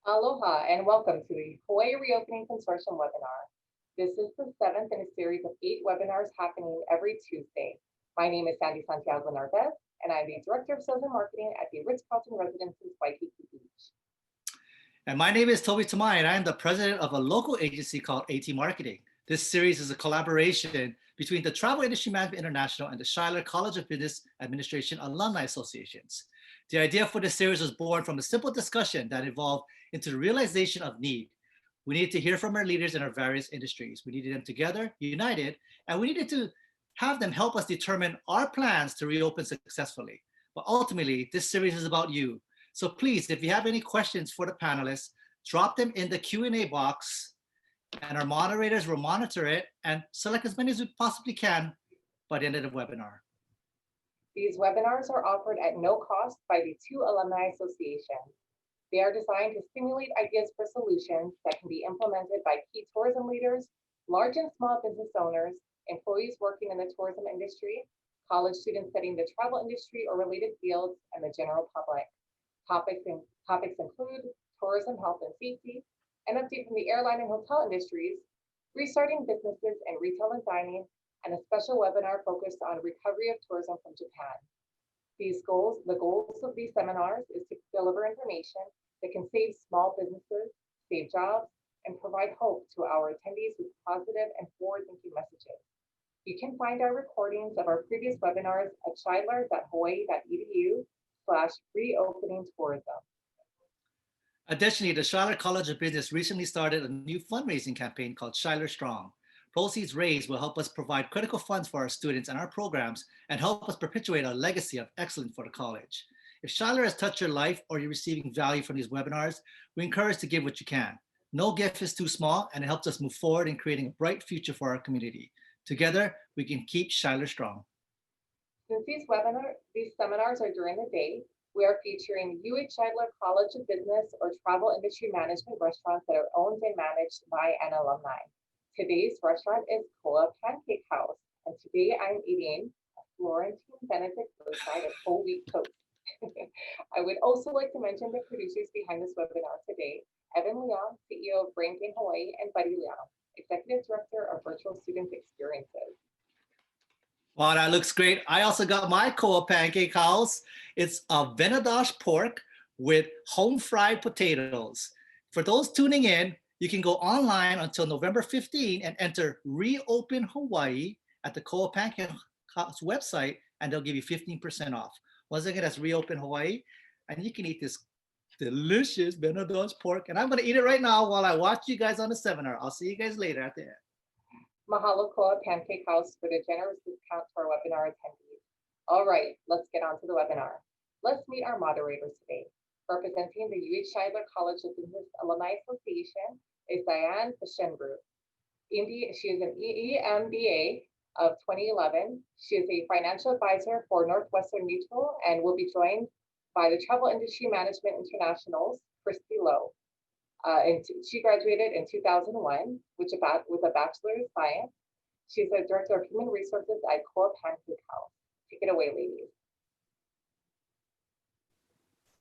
Aloha and welcome to the Hawaii Reopening Consortium webinar. This is the seventh in a series of 8 webinars happening every Tuesday. My name is Sandy Santiago Narvez, and I'm the Director of Sales and Marketing at the Ritz-Carlton Residences Waikiki Beach. And my name is Toby Tamai, and I am the president of a local agency called AT Marketing. This series is a collaboration between the Travel Industry Management International and the Shidler College of Business Administration Alumni Associations. The idea for this series was born from a simple discussion that evolved into the realization of need. We needed to hear from our leaders in our various industries. We needed them together, united, and we needed to have them help us determine our plans to reopen successfully. But ultimately, this series is about you. So please, if you have any questions for the panelists, drop them in the Q&A box, and our moderators will monitor it and select as many as we possibly can by the end of the webinar. These webinars are offered at no cost by the 2 alumni associations. They are designed to stimulate ideas for solutions that can be implemented by key tourism leaders, large and small business owners, employees working in the tourism industry, college students studying the travel industry or related fields, and the general public. Topics include tourism, health and safety, an update from the airline and hotel industries, restarting businesses in retail and dining, and a special webinar focused on recovery of tourism from Japan. The goals of these seminars is to deliver information that can save small businesses, save jobs, and provide hope to our attendees with positive and forward-thinking messages. You can find our recordings of our previous webinars at shidler.hawaii.edu/reopening tourism. Additionally, the Shidler College of Business recently started a new fundraising campaign called Shidler Strong. Proceeds raised will help us provide critical funds for our students and our programs and help us perpetuate our legacy of excellence for the college. If Shidler has touched your life or you're receiving value from these webinars, we encourage to give what you can. No gift is too small, and it helps us move forward in creating a bright future for our community. Together, we can keep Shidler strong. Since these seminars are during the day, we are featuring UH Shidler College of Business or Travel Industry Management restaurants that are owned and managed by an alumni. Today's restaurant is Koa Pancake House, and today I'm eating a Florentine Benedict roadside of whole wheat toast. I would also like to mention the producers behind this webinar today, Evan Leong, CEO of Brain Gain Hawaii, and Buddy Leong, Executive Director of Virtual Student Experiences. Wow, that looks great. I also got my Koa Pancake House. It's a Venadosh pork with home fried potatoes. For those tuning in, you can go online until November 15 and enter Reopen Hawaii at the Koa Pancake House website, and they'll give you 15% off. Once again, that's Reopen Hawaii, and you can eat this delicious Venadosh pork. And I'm going to eat it right now while I watch you guys on the seminar. I'll see you guys later at the end. Mahalo Koa Pancake House for the generous discount to our webinar attendees. All right, let's get on to the webinar. Let's meet our moderators today. Representing the UH Shidler College of Business Alumni Association is Diane Fishenbrook. She is an EMBA of 2011. She is a financial advisor for Northwestern Mutual and will be joined by the Travel Industry Management International's Christy Lowe. She graduated in 2001 with a Bachelor of Science. She's the Director of Human Resources at Koa Pancake House. Take it away, ladies.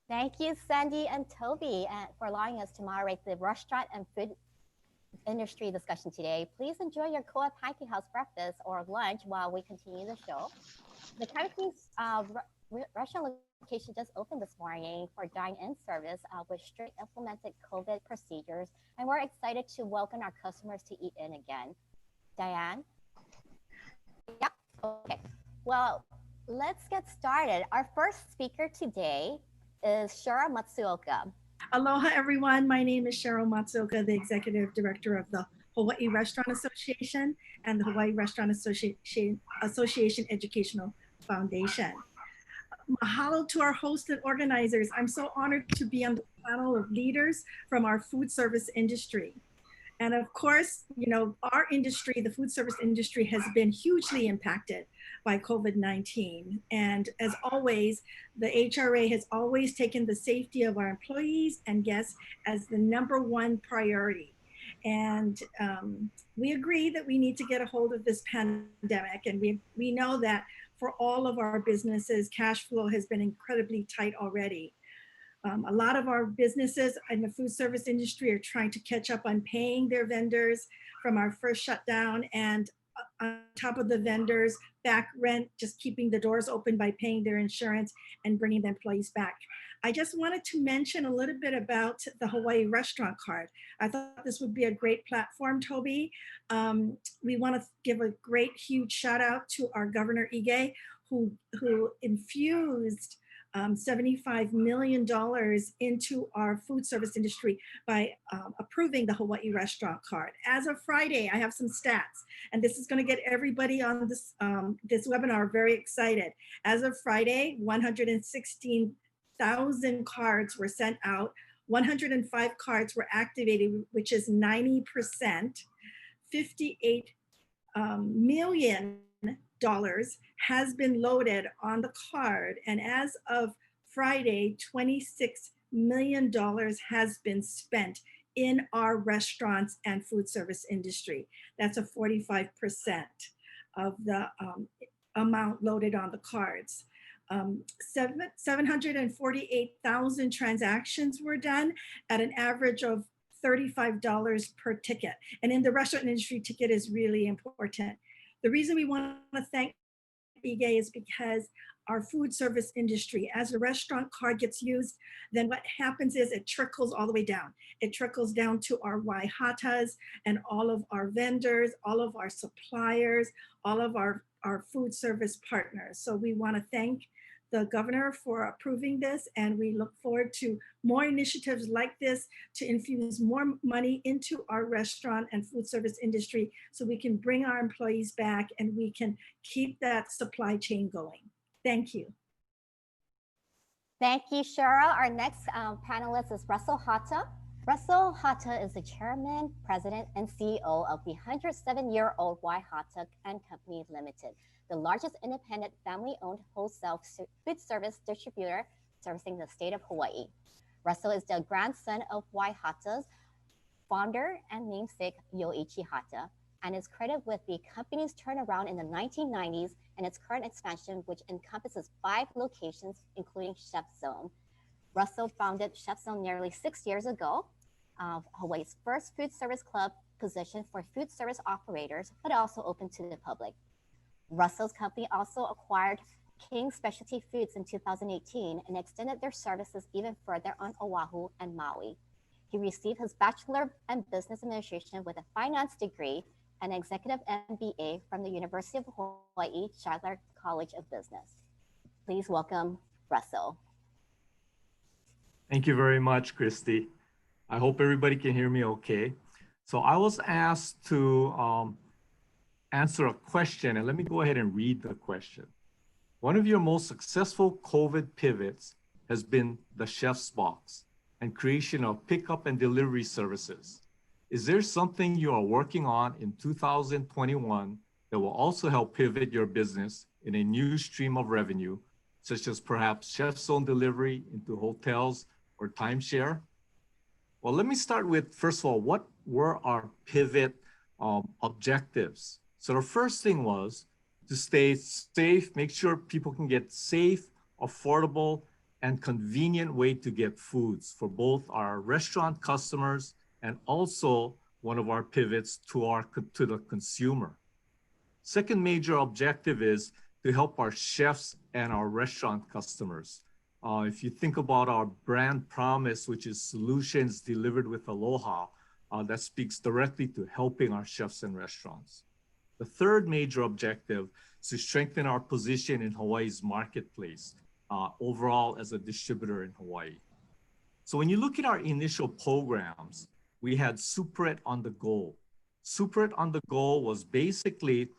Thank you, Sandy and Toby, for allowing us to moderate the restaurant and food industry discussion today. Please enjoy your Koa Pancake House breakfast or lunch while we continue the show. The company's restaurant location just opened this morning for dine-in service with strict implemented COVID procedures, and we're excited to welcome our customers to eat in again. Diane? Yeah, okay. Well, let's get started. Our first speaker today is Cheryl Matsuoka. Aloha, everyone. My name is Cheryl Matsuoka, the Executive Director of the Hawaii Restaurant Association and the Hawaii Restaurant Association Educational Foundation. Mahalo to our hosts and organizers. I'm so honored to be on the panel of leaders from our food service industry. And of course, you know, our industry, the food service industry, has been hugely impacted by COVID-19. And as always, the HRA has always taken the safety of our employees and guests as the #1 priority. And we agree that we need to get a hold of this pandemic. And we know that for all of our businesses, cash flow has been incredibly tight already. A lot of our businesses in the food service industry are trying to catch up on paying their vendors from our first shutdown, and on top of the vendors, back rent, just keeping the doors open by paying their insurance and bringing the employees back. I just wanted to mention a little bit about the Hawaii restaurant card. I thought this would be a great platform, Toby. We want to give a great, huge shout out to our Governor Ige, who infused $75 million into our food service industry by approving the Hawaii restaurant card. As of Friday, I have some stats, and this is going to get everybody on this, this webinar very excited. As of Friday, 116,000 cards were sent out, 105 cards were activated, which is 90%, 58 million dollars has been loaded on the card, and as of Friday, $26 million has been spent in our restaurants and food service industry. That's a 45% of the amount loaded on the cards. 748,000 transactions were done at an average of $35 per ticket. And in the restaurant industry, ticket is really important. The reason we want to thank Ige is because our food service industry, as the restaurant card gets used, then what happens is it trickles all the way down. It trickles down to our Hattas and all of our vendors, all of our suppliers, all of our food service partners. So we want to thank the governor for approving this, and we look forward to more initiatives like this to infuse more money into our restaurant and food service industry so we can bring our employees back and we can keep that supply chain going. Thank you. Thank you, Cheryl. Our next panelist is Russell Hatta. Russell Hatta is the chairman, president, and CEO of the 107-year-old Hatta and Company Limited, the largest independent family-owned wholesale food service distributor servicing the state of Hawaii. Russell is the grandson of Hatta's founder and namesake Yoichi Hatta, and is credited with the company's turnaround in the 1990s and its current expansion, which encompasses 5 locations, including Chef Zone. Russell founded Chef Zone nearly 6 years ago, Hawaii's first food service club positioned for food service operators, but also open to the public. Russell's company also acquired King Specialty Foods in 2018 and extended their services even further on Oahu and Maui. He received his Bachelor in Business Administration with a finance degree and Executive MBA from the University of Hawaii Shidler College of Business. Please welcome Russell. Thank you very much, Christy. I hope everybody can hear me okay. So I was asked to answer a question, and let me go ahead and read the question. One of your most successful COVID pivots has been the Chef's Box and creation of pickup and delivery services. Is there something you are working on in 2021 that will also help pivot your business in a new stream of revenue, such as perhaps Chef's Zone delivery into hotels or timeshare? Well, let me start with, first of all, what were our pivot objectives? So the first thing was to stay safe, make sure people can get safe, affordable, and convenient way to get foods for both our restaurant customers and also one of our pivots to the consumer. Second major objective is to help our chefs and our restaurant customers. If you think about our brand promise, which is solutions delivered with aloha, that speaks directly to helping our chefs and restaurants. The third major objective is to strengthen our position in Hawaii's marketplace, overall as a distributor in Hawaii. So when you look at our initial programs, we had Super It on the Go. Super It on the Go was basically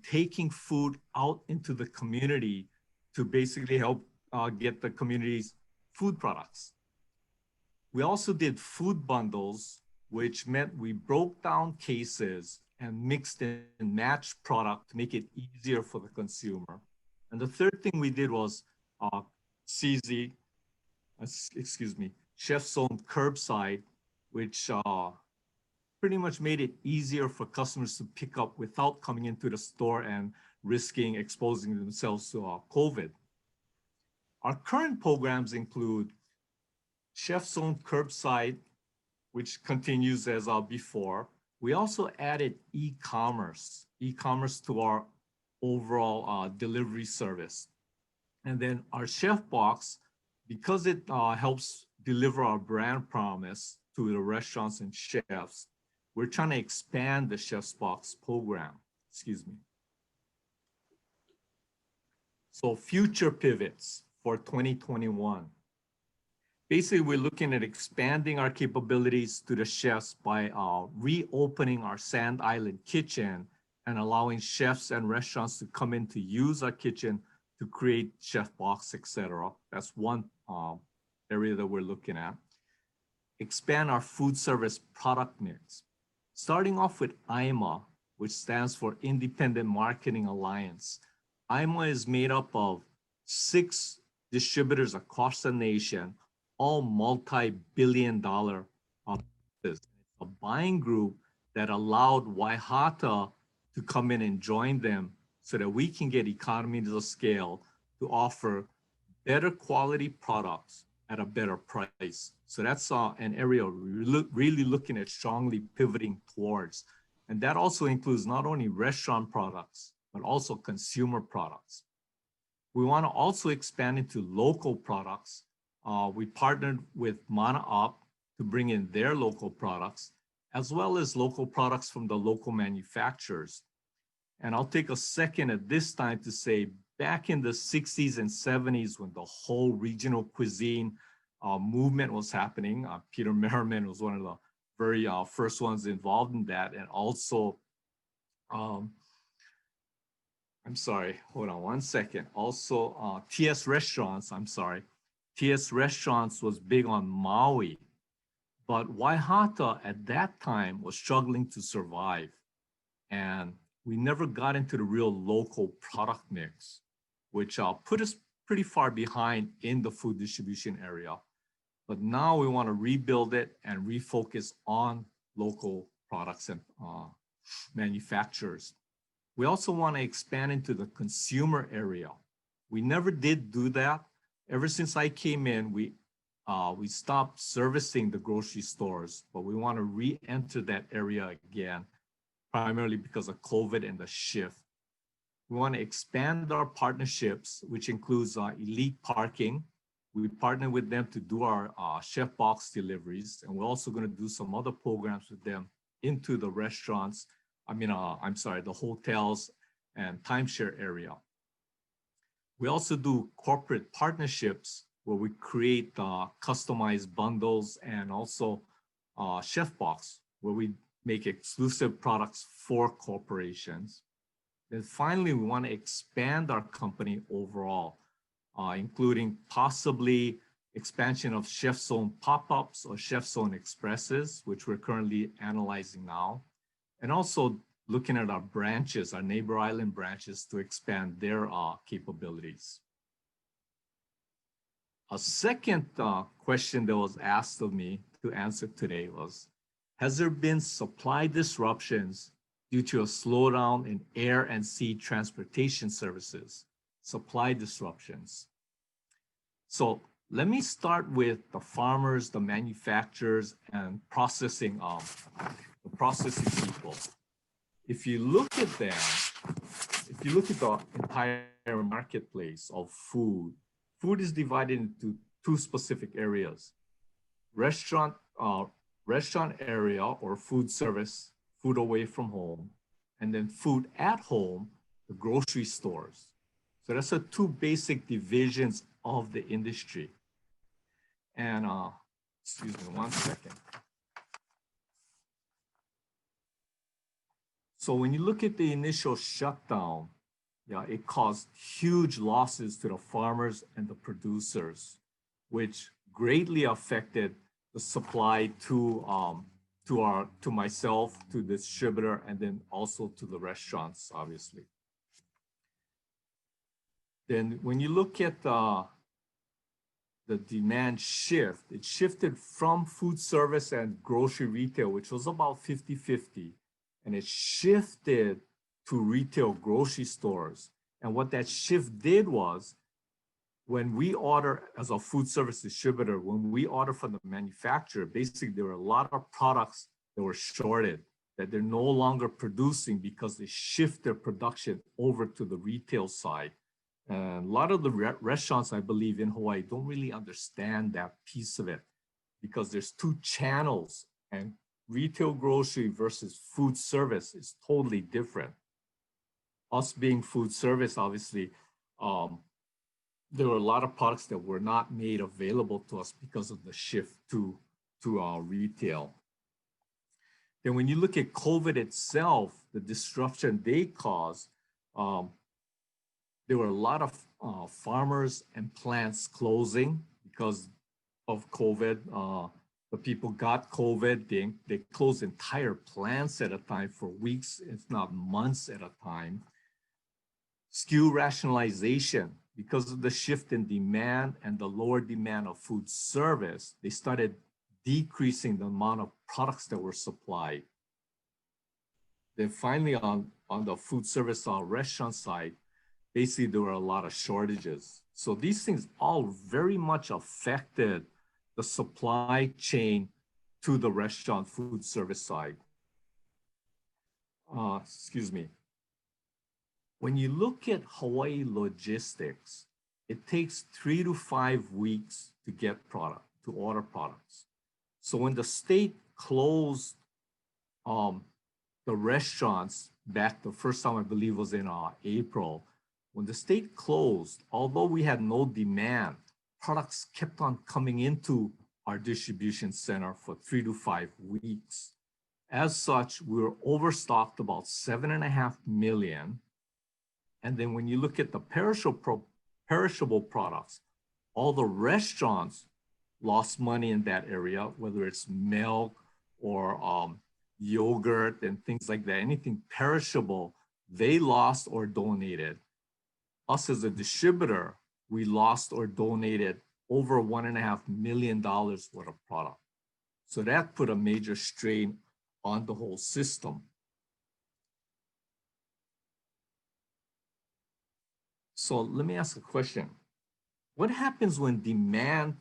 taking food out into the community to basically help get the community's food products. We also did food bundles, which meant we broke down cases and mixed and matched product to make it easier for the consumer. And the third thing we did was Chef Zone Curbside, which pretty much made it easier for customers to pick up without coming into the store and risking exposing themselves to COVID. Our current programs include chef's own curbside, which continues as before. We also added e-commerce to our overall delivery service. And then our chef box, because it helps deliver our brand promise to the restaurants and chefs, we're trying to expand the chef's box program. Excuse me. So future pivots for 2021. Basically, we're looking at expanding our capabilities to the chefs by reopening our Sand Island kitchen and allowing chefs and restaurants to come in to use our kitchen to create chef box, etc. That's one area that we're looking at. Expand our food service product mix. Starting off with IMA, which stands for Independent Marketing Alliance. IMA is made up of 6 distributors across the nation, all multi-billion-dollar businesses. A buying group that allowed Hatta to come in and join them so that we can get economies of scale to offer better quality products at a better price. So that's an area we're really looking at strongly pivoting towards. And that also includes not only restaurant products, but also consumer products. We want to also expand into local products. We partnered with Mana to bring in their local products, as well as local products from the local manufacturers. And I'll take a second at this time to say, back in the 60s and 70s, when the whole regional cuisine movement was happening, Peter Merriman was one of the very first ones involved in that. And also, I'm sorry, hold on one second. Also, TS Restaurants, TS Restaurants was big on Maui, but Waihata at that time was struggling to survive. And we never got into the real local product mix, which put us pretty far behind in the food distribution area. But now we want to rebuild it and refocus on local products and manufacturers. We also want to expand into the consumer area. We never did do that. Ever since I came in, we stopped servicing the grocery stores, but we want to re-enter that area again, primarily because of COVID and the shift. We want to expand our partnerships, which includes Elite Parking. We partner with them to do our chef box deliveries, and we're also going to do some other programs with them into the restaurants, the hotels and timeshare area. We also do corporate partnerships where we create customized bundles and also chef box, where we make exclusive products for corporations. Then finally, we want to expand our company overall, including possibly expansion of Chef Zone pop-ups or Chef Zone expresses, which we're currently analyzing now. And also looking at our branches, our neighbor island branches, to expand their capabilities. A second question that was asked of me to answer today was, has there been supply disruptions due to a slowdown in air and sea transportation services? Supply disruptions. So let me start with the farmers, the manufacturers, and processing people. If you look at them, if you look at the entire marketplace of food, food is divided into 2 specific areas: restaurant area or food service, food away from home, and then food at home, the grocery stores. So that's the 2 basic divisions of the industry. And excuse me one second. So when you look at the initial shutdown, it caused huge losses to the farmers and the producers, which greatly affected the supply to myself, to the distributor, and then also to the restaurants, obviously. Then when you look at the demand shift, it shifted from food service and grocery retail, which was about 50-50, and it shifted to retail grocery stores. And what that shift did was when we order as a food service distributor, when we order from the manufacturer, basically there were a lot of products that were shorted, that they're no longer producing because they shift their production over to the retail side. And a lot of the restaurants, I believe, in Hawaii don't really understand that piece of it, because there's two channels, and retail grocery versus food service is totally different. Us being food service, obviously, there were a lot of products that were not made available to us because of the shift to retail. Then when you look at COVID itself, the disruption they caused, there were a lot of farmers and plants closing because of COVID. The people got COVID, they closed entire plants at a time for weeks, if not months at a time. SKU rationalization, because of the shift in demand and the lower demand of food service, they started decreasing the amount of products that were supplied. Then finally on the food service restaurant side, basically there were a lot of shortages. So these things all very much affected the supply chain to the restaurant food service side. Excuse me. When you look at Hawaii logistics, it takes 3 to 5 weeks to get to order products. So when the state closed the restaurants back the first time, I believe was in April, when the state closed, although we had no demand, products kept on coming into our distribution center for 3 to 5 weeks. As such, we were overstocked about 7.5 million. And then when you look at the perishable products, all the restaurants lost money in that area, whether it's milk or yogurt and things like that, anything perishable, they lost or donated. Us as a distributor, we lost or donated over $1.5 million worth of product. So that put a major strain on the whole system. So let me ask a question. What happens when demand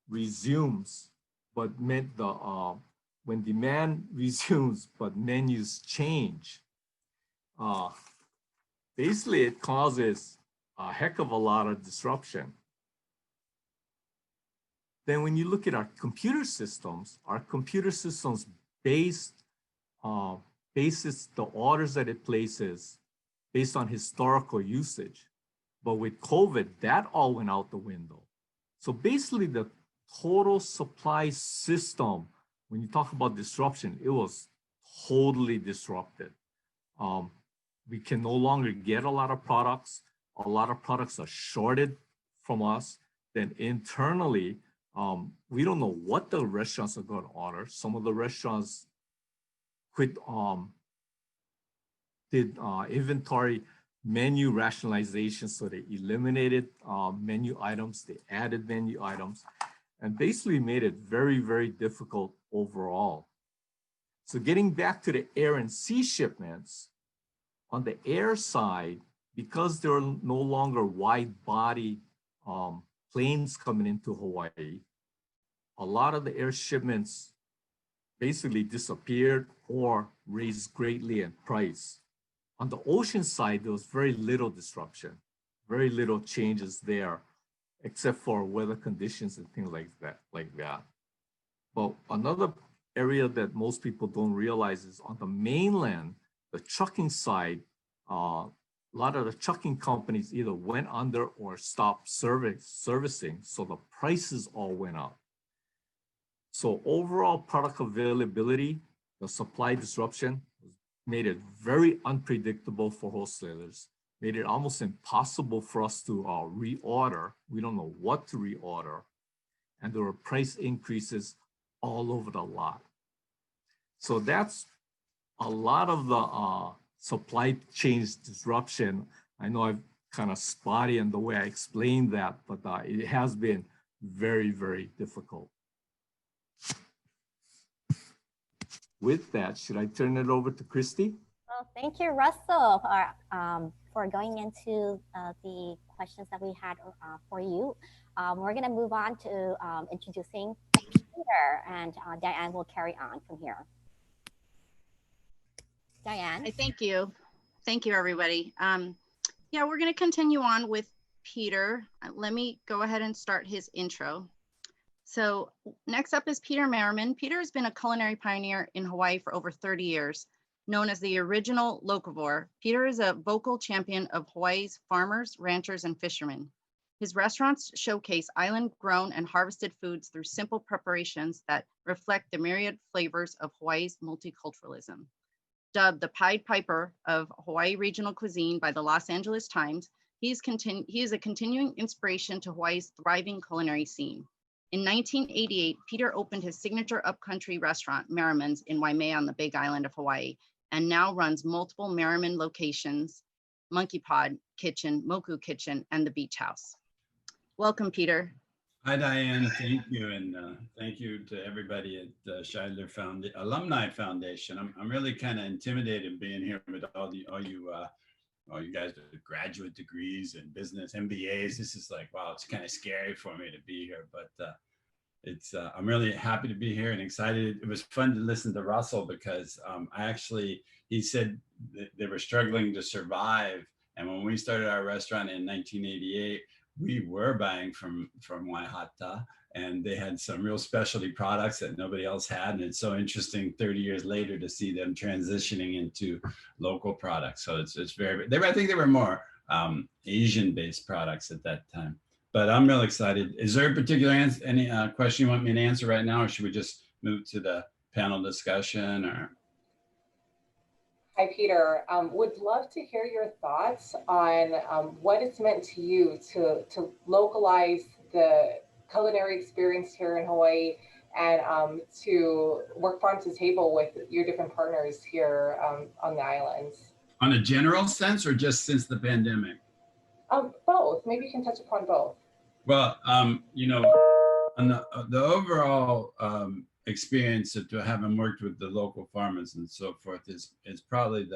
resumes, but when demand resumes, but menus change? Basically, it causes a heck of a lot of disruption. Then when you look at our computer systems bases the orders that it places based on historical usage. But with COVID, that all went out the window. So basically the total supply system, when you talk about disruption, it was totally disrupted. We can no longer get a lot of products. A lot of products are shorted from us. Then internally, we don't know what the restaurants are going to order. Some of the restaurants did inventory menu rationalization. So they eliminated menu items, they added menu items, and basically made it very, very difficult overall. So getting back to the air and sea shipments, on the air side, because there are no longer wide body planes coming into Hawaii, a lot of the air shipments basically disappeared or raised greatly in price. On the ocean side, there was very little disruption, very little changes there, except for weather conditions and things like that. But another area that most people don't realize is on the mainland, the trucking side, a lot of the trucking companies either went under or stopped servicing, so the prices all went up. So overall product availability, the supply disruption made it very unpredictable for wholesalers, made it almost impossible for us to reorder. We don't know what to reorder. And there were price increases all over the lot. So that's a lot of the supply chain disruption. I know I'm kind of spotty in the way I explained that, but it has been very, very difficult. With that, should I turn it over to Christy? Well, thank you, Russell, for going into the questions that we had for you. We're going to move on to introducing Peter, and Diane will carry on from here. Diane? Thank you. Thank you, everybody. Yeah, we're going to continue on with Peter. Let me go ahead and start his intro. So next up is Peter Merriman. Peter has been a culinary pioneer in Hawaii for over 30 years. Known as the original locavore, Peter is a vocal champion of Hawaii's farmers, ranchers, and fishermen. His restaurants showcase island-grown and harvested foods through simple preparations that reflect the myriad flavors of Hawaii's multiculturalism. Dubbed the Pied Piper of Hawaii regional cuisine by the Los Angeles Times, he is a continuing inspiration to Hawaii's thriving culinary scene. In 1988, Peter opened his signature upcountry restaurant, Merriman's, in Waimea on the Big Island of Hawaii, and now runs multiple Merriman locations, Monkey Pod Kitchen, Moku Kitchen, and the Beach House. Welcome, Peter. Hi, Diane. Thank you. And thank you to everybody at the Shidler Alumni Foundation. I'm really kind of intimidated being here with all you guys with graduate degrees and business MBAs. This is like, wow, it's kind of scary for me to be here, but I'm really happy to be here and excited. It was fun to listen to Russell because he said that they were struggling to survive. And when we started our restaurant in 1988, we were buying from Hatta, and they had some real specialty products that nobody else had. And it's so interesting 30 years later to see them transitioning into local products. So it's very, I think they were more Asian-based products at that time. But I'm real excited. Is there a particular any question you want me to answer right now, or should we just move to the panel discussion? Or Hi, Peter. Would love to hear your thoughts on what it's meant to you to localize the culinary experience here in Hawaii and to work farm to table with your different partners here on the islands. On a general sense, or just since the pandemic? Both. Maybe you can touch upon both. Well, on the overall experience of having worked with the local farmers and so forth is probably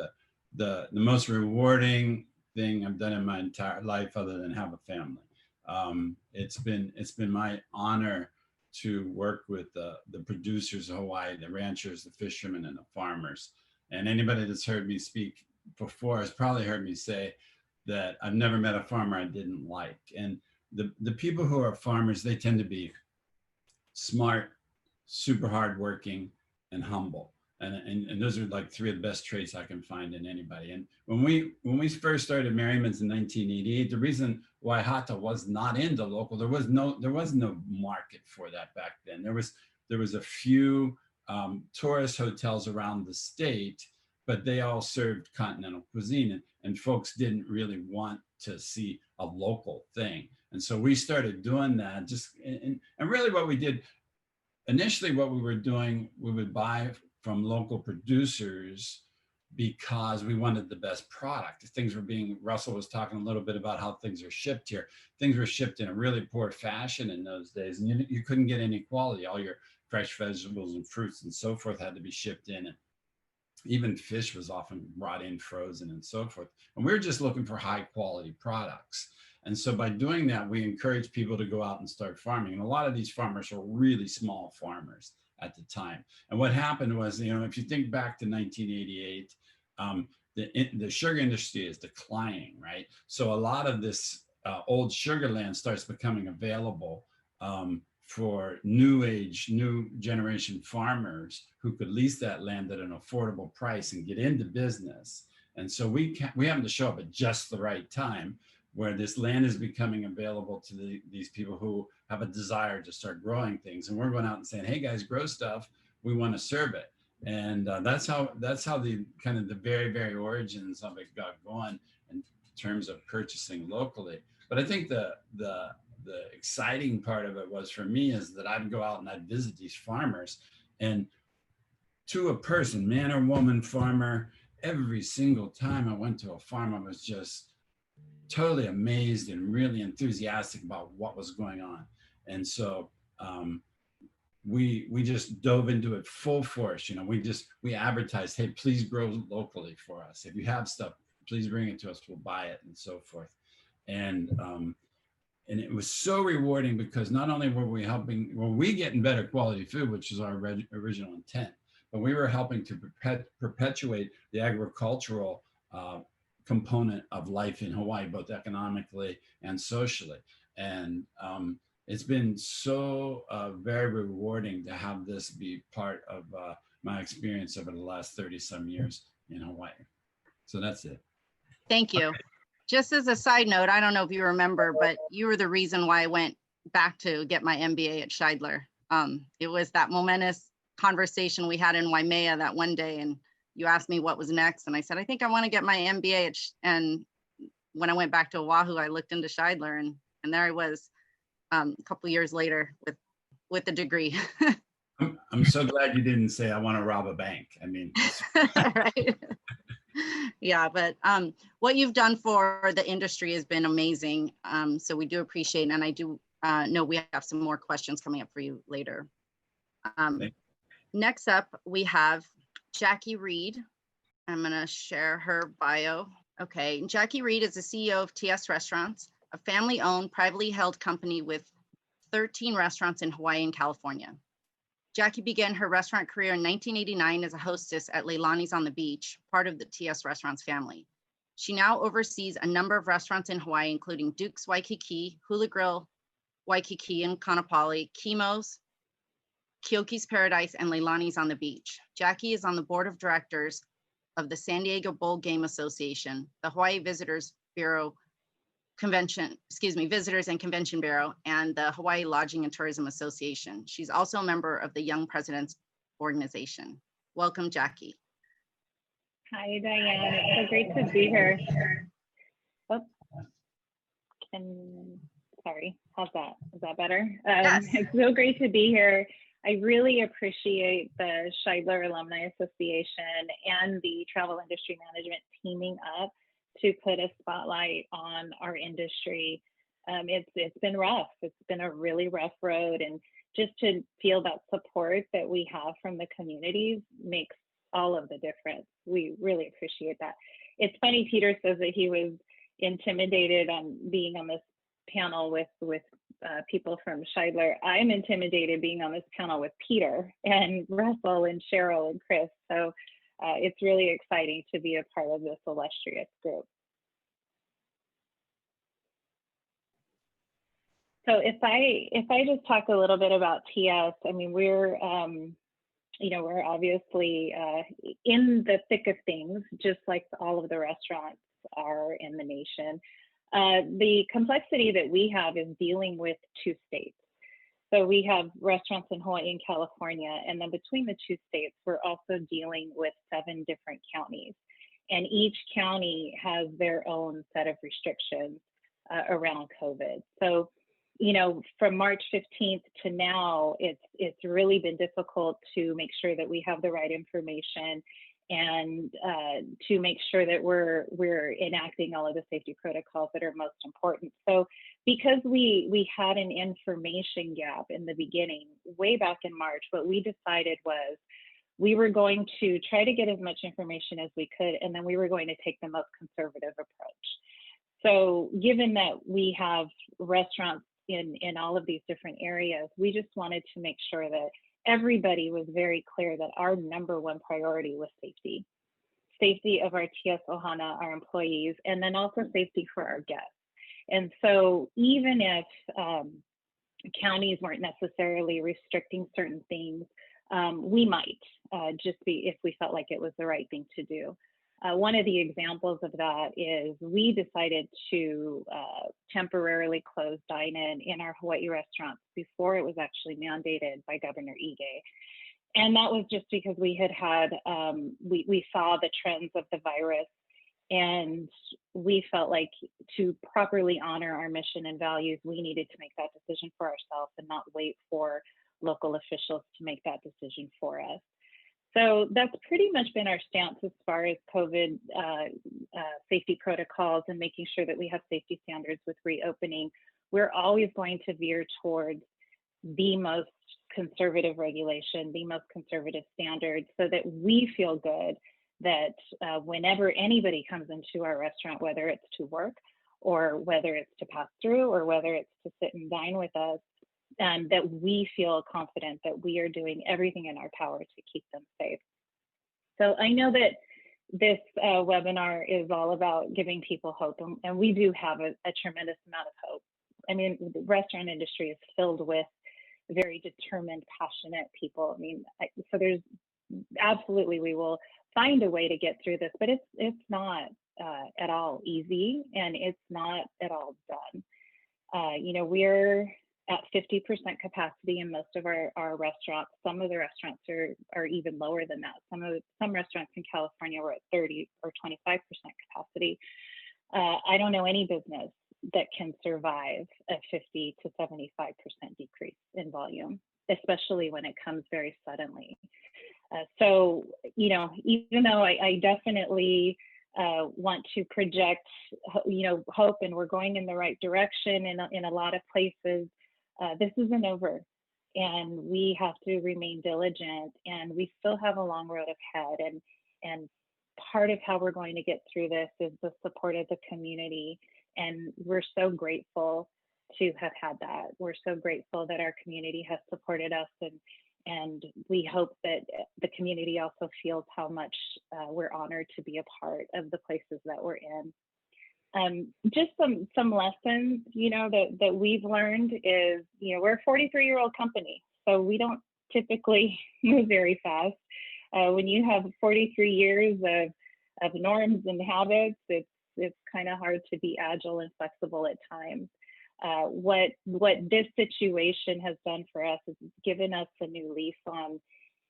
the most rewarding thing I've done in my entire life, other than have a family. It's been my honor to work with the producers of Hawaii, the ranchers, the fishermen, and the farmers. And anybody that's heard me speak before has probably heard me say that I've never met a farmer I didn't like. And the people who are farmers, they tend to be smart, super hardworking, and humble. And those are like three of the best traits I can find in anybody. And when we first started Merriman's in 1988, the reason why Hatta was not into local, there was no market for that back then. There was a few tourist hotels around the state, but they all served continental cuisine, and folks didn't really want to see a local thing. And so we started doing that. And really what we did initially, what we were doing, we would buy from local producers because we wanted the best product. Russell was talking a little bit about how things are shipped here. Things were shipped in a really poor fashion in those days, and you couldn't get any quality. All your fresh vegetables and fruits and so forth had to be shipped in. And even fish was often brought in frozen and so forth. And we were just looking for high quality products. And so by doing that, we encourage people to go out and start farming. And a lot of these farmers are really small farmers at the time. And what happened was, if you think back to 1988, the sugar industry is declining, right? So a lot of this old sugar land starts becoming available for new generation farmers who could lease that land at an affordable price and get into business. And so we happen to show up at just the right time, where this land is becoming available to these people who have a desire to start growing things. And we're going out and saying, hey guys, grow stuff. We want to serve it. And that's how the kind of the very, very origins of it got going in terms of purchasing locally. But I think the exciting part of it was, for me, is that I'd go out and I'd visit these farmers, and to a person, man or woman farmer, every single time I went to a farm, I was just totally amazed and really enthusiastic about what was going on. And so we just dove into it full force. We advertised, hey, please grow locally for us. If you have stuff, please bring it to us, we'll buy it, and so forth. And it was so rewarding because not only were we getting better quality food, which is our original intent, but we were helping to perpetuate the agricultural component of life in Hawaii, both economically and socially. And it's been so very rewarding to have this be part of my experience over the last 30 some years in Hawaii. So that's it. Thank you. Just as a side note, I don't know if you remember, but you were the reason why I went back to get my MBA at Shidler. It was that momentous conversation we had in Waimea that one day, and you asked me what was next, and I said, I think I want to get my MBA. And when I went back to Oahu, I looked into Shidler, and there I was a couple years later with the degree. I'm so glad you didn't say I want to rob a bank. I mean, right. Yeah, but what you've done for the industry has been amazing. So we do appreciate it. And I do know we have some more questions coming up for you later. Next up, we have Jackie Reed. I'm going to share her bio. Okay, Jackie Reed is the CEO of TS Restaurants, a family-owned, privately held company with 13 restaurants in Hawaii and California. Jackie began her restaurant career in 1989 as a hostess at Leilani's on the Beach, part of the TS Restaurants family. She now oversees a number of restaurants in Hawaii, including Duke's Waikiki, Hula Grill Waikiki in Kaanapali, Kimo's, Keoki's Paradise, and Leilani's on the Beach. Jackie is on the board of directors of the San Diego Bowl Game Association, the Hawaii Visitors and Convention Bureau, and the Hawaii Lodging and Tourism Association. She's also a member of the Young Presidents Organization. Welcome, Jackie. Hi, Diane. It's so great to be here. Oh, sorry, how's that? Is that better? Yes. It's so great to be here. I really appreciate the Shidler Alumni Association and the travel industry management teaming up to put a spotlight on our industry. It's been rough. It's been a really rough road, and just to feel that support that we have from the communities makes all of the difference. We really appreciate that. It's funny, Peter says that he was intimidated on being on this panel with people from Shidler. I'm intimidated being on this panel with Peter and Russell and Cheryl and Chris. So it's really exciting to be a part of this illustrious group. So if I just talk a little bit about TS, I mean, we're obviously in the thick of things, just like all of the restaurants are in the nation. The complexity that we have is dealing with 2 states. So we have restaurants in Hawaii and California, and then between the 2 states, we're also dealing with 7 different counties. And each county has their own set of restrictions around COVID. So, you know, from March 15th to now, it's really been difficult to make sure that we have the right information and to make sure that we're enacting all of the safety protocols that are most important. So because we had an information gap in the beginning, way back in March, what we decided was we were going to try to get as much information as we could, and then we were going to take the most conservative approach. So given that we have restaurants in all of these different areas, we just wanted to make sure that everybody was very clear that our #1 priority was safety. Safety of our TS Ohana, our employees, and then also safety for our guests. And so even if counties weren't necessarily restricting certain things, we might just be if we felt like it was the right thing to do. One of the examples of that is we decided to temporarily close dine-in in our Hawaii restaurants before it was actually mandated by Governor Ige. And that was just because we saw the trends of the virus, and we felt like to properly honor our mission and values, we needed to make that decision for ourselves and not wait for local officials to make that decision for us. So that's pretty much been our stance as far as COVID safety protocols and making sure that we have safety standards with reopening. We're always going to veer towards the most conservative regulation, the most conservative standards, so that we feel good that whenever anybody comes into our restaurant, whether it's to work or whether it's to pass through or whether it's to sit and dine with us, that we feel confident that we are doing everything in our power to keep them safe. So I know that this webinar is all about giving people hope, and we do have a tremendous amount of hope. I mean, the restaurant industry is filled with very determined, passionate people. I mean, so there's absolutely, we will find a way to get through this, but it's not at all easy, and it's not at all done. You know, we're at 50% capacity in most of our restaurants. Some of the restaurants are even lower than that. Some restaurants in California were at 30 or 25% capacity. I don't know any business that can survive a 50 to 75% decrease in volume, especially when it comes very suddenly. So, you know, even though I definitely want to project, you know, hope, and we're going in the right direction in a lot of places, this isn't over, and we have to remain diligent, and we still have a long road ahead. And part of how we're going to get through this is the support of the community, and we're so grateful to have had that. We're so grateful that our community has supported us, and we hope that the community also feels how much we're honored to be a part of the places that we're in. Just some lessons, you know, that we've learned is, you know, we're a 43-year-old company, so we don't typically move very fast. When you have 43 years of norms and habits, it's kind of hard to be agile and flexible at times. What this situation has done for us is it's given us a new lease on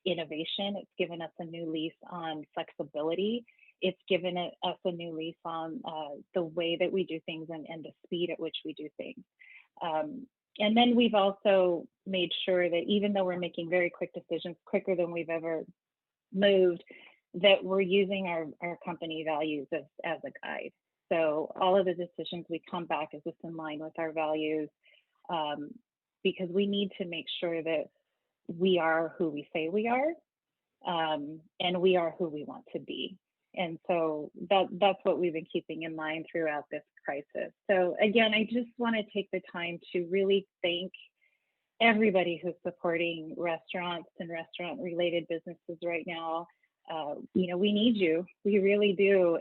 innovation. It's given us a new lease on flexibility. It's given us a new lease on the way that we do things and the speed at which we do things. And then we've also made sure that even though we're making very quick decisions, quicker than we've ever moved, that we're using our company values as a guide. So all of the decisions we come back, is this in line with our values? Because we need to make sure that we are who we say we are, and we are who we want to be. And so that's what we've been keeping in mind throughout this crisis. So again, I just want to take the time to really thank everybody who's supporting restaurants and restaurant related businesses right now. You know, we need you, we really do.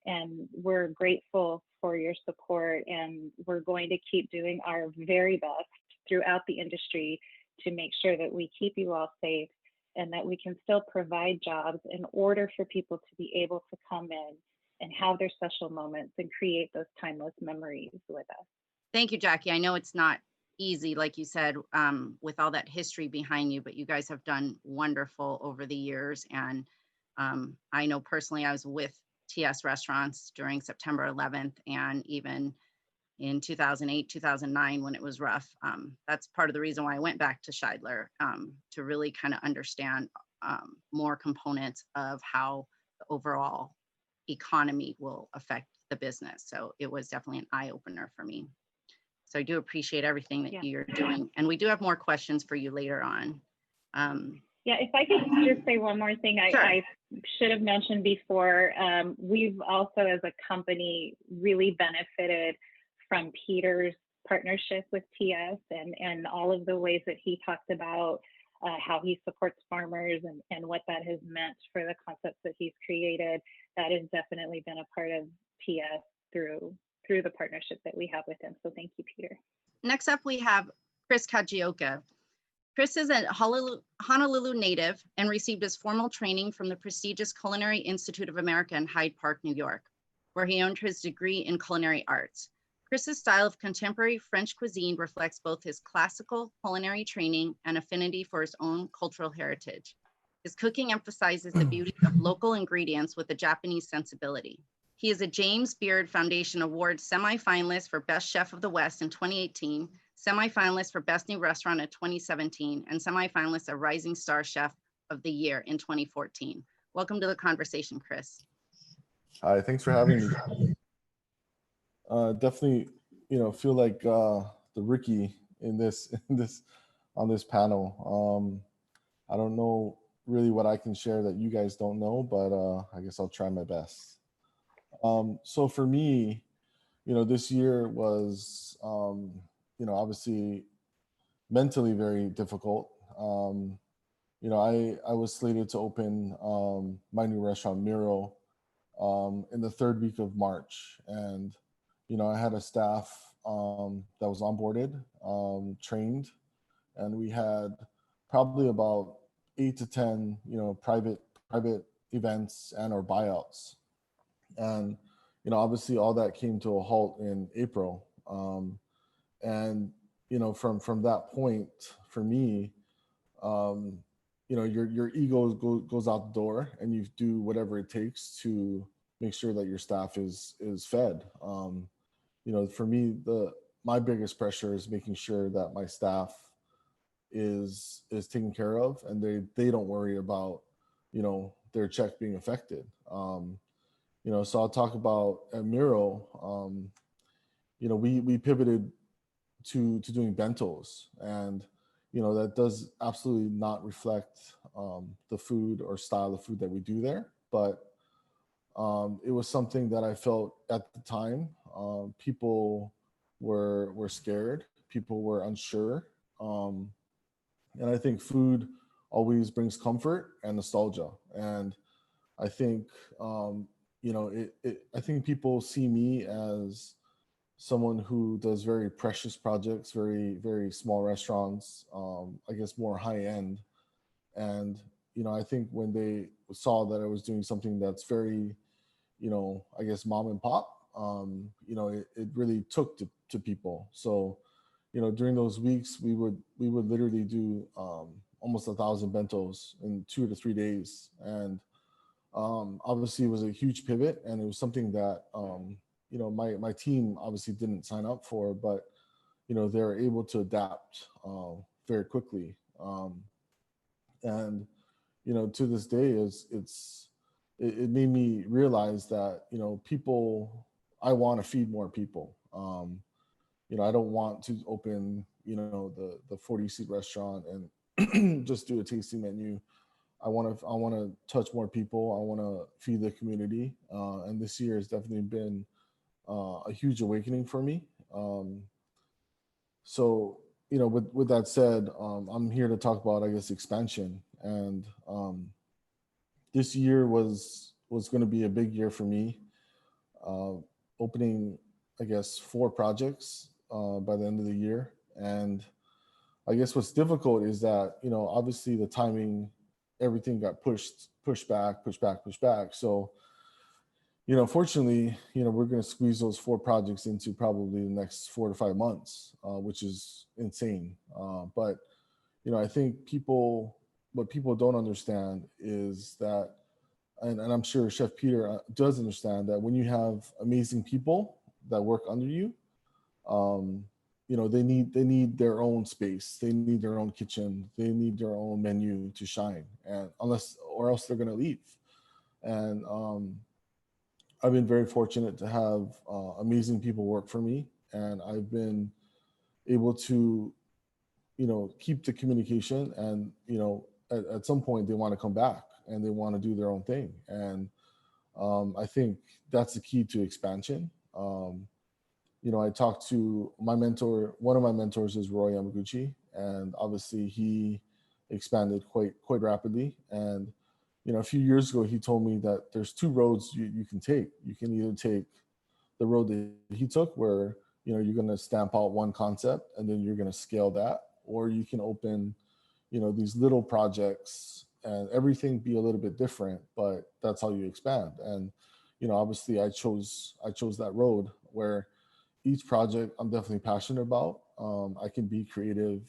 And we're grateful for your support, and we're going to keep doing our very best throughout the industry to make sure that we keep you all safe, and that we can still provide jobs in order for people to be able to come in and have their special moments and create those timeless memories with us. Thank you, Jackie. I know it's not easy, like you said, with all that history behind you, but you guys have done wonderful over the years. And I know personally, I was with TS Restaurants during September 11th, and even in 2008, 2009, when it was rough. That's part of the reason why I went back to Shidler, to really kind of understand more components of how the overall economy will affect the business. So it was definitely an eye opener for me. So I do appreciate everything that you're doing. And we do have more questions for you later on. Yeah, if I could just say one more thing, Sure. I should have mentioned before, we've also as a company really benefited from Peter's partnership with TS and all of the ways that he talked about how he supports farmers and what that has meant for the concepts that he's created. That has definitely been a part of TS through the partnership that we have with him. So thank you, Peter. Next up, we have Chris Kagioka. Chris is a Honolulu native and received his formal training from the prestigious Culinary Institute of America in Hyde Park, New York, where he earned his degree in culinary arts. Chris's style of contemporary French cuisine reflects both his classical culinary training and affinity for his own cultural heritage. His cooking emphasizes the beauty of local ingredients with a Japanese sensibility. He is a James Beard Foundation Award semi-finalist for Best Chef of the West in 2018, semi-finalist for Best New Restaurant in 2017, and semi-finalist of Rising Star Chef of the Year in 2014. Welcome to the conversation, Chris. Hi, thanks for having me. Definitely, you know, feel like the rookie on this panel. I don't know really what I can share that you guys don't know, but I guess I'll try my best. So for me, this year was, obviously mentally very difficult. I was slated to open my new restaurant Miro in the third week of March, and I had a staff that was onboarded, trained, and we had probably about 8 to 10, private events and or buyouts, and obviously all that came to a halt in April, and from that point for me, your ego goes out the door, and you do whatever it takes to make sure that your staff is fed. For me, my biggest pressure is making sure that my staff is taken care of, and they don't worry about their check being affected. So I'll talk about at Miro. We pivoted to doing bentos, and that does absolutely not reflect the food or style of food that we do there, but it was something that I felt at the time people were scared, people were unsure, and I think food always brings comfort and nostalgia, and I think I think people see me as someone who does very precious projects, very, very small restaurants, I guess more high end. And, I think when they saw that I was doing something that's very, I guess mom and pop, it really took to people. So, during those weeks, we would literally do almost 1,000 bentos in 2 to 3 days. And obviously it was a huge pivot, and it was something that, my team obviously didn't sign up for, but they were able to adapt very quickly, and to this day it made me realize that people, I want to feed more people. I don't want to open the 40-seat restaurant and just do a tasting menu. I want to touch more people. I want to feed the community, and this year has definitely been a huge awakening for me. So, with that said, I'm here to talk about, I guess, expansion. And this year was going to be a big year for me, opening, I guess, 4 projects by the end of the year. And I guess what's difficult is that, obviously the timing, everything got pushed back. So, fortunately, we're going to squeeze those 4 projects into probably the next 4 to 5 months, which is insane. But, I think what people don't understand is that, and I'm sure Chef Peter does understand, that when you have amazing people that work under you, they need their own space, they need their own kitchen, they need their own menu to shine, and or else they're going to leave. And I've been very fortunate to have amazing people work for me, and I've been able to, keep the communication, and at some point they want to come back and they want to do their own thing, and I think that's the key to expansion. I talked to my mentor. One of my mentors is Roy Yamaguchi, and obviously he expanded quite rapidly. And a few years ago, he told me that there's 2 roads you can take. You can either take the road that he took, where you're going to stamp out one concept and then you're going to scale that, or you can open these little projects and everything be a little bit different, but that's how you expand. And obviously I chose that road, where each project I'm definitely passionate about. I can be creative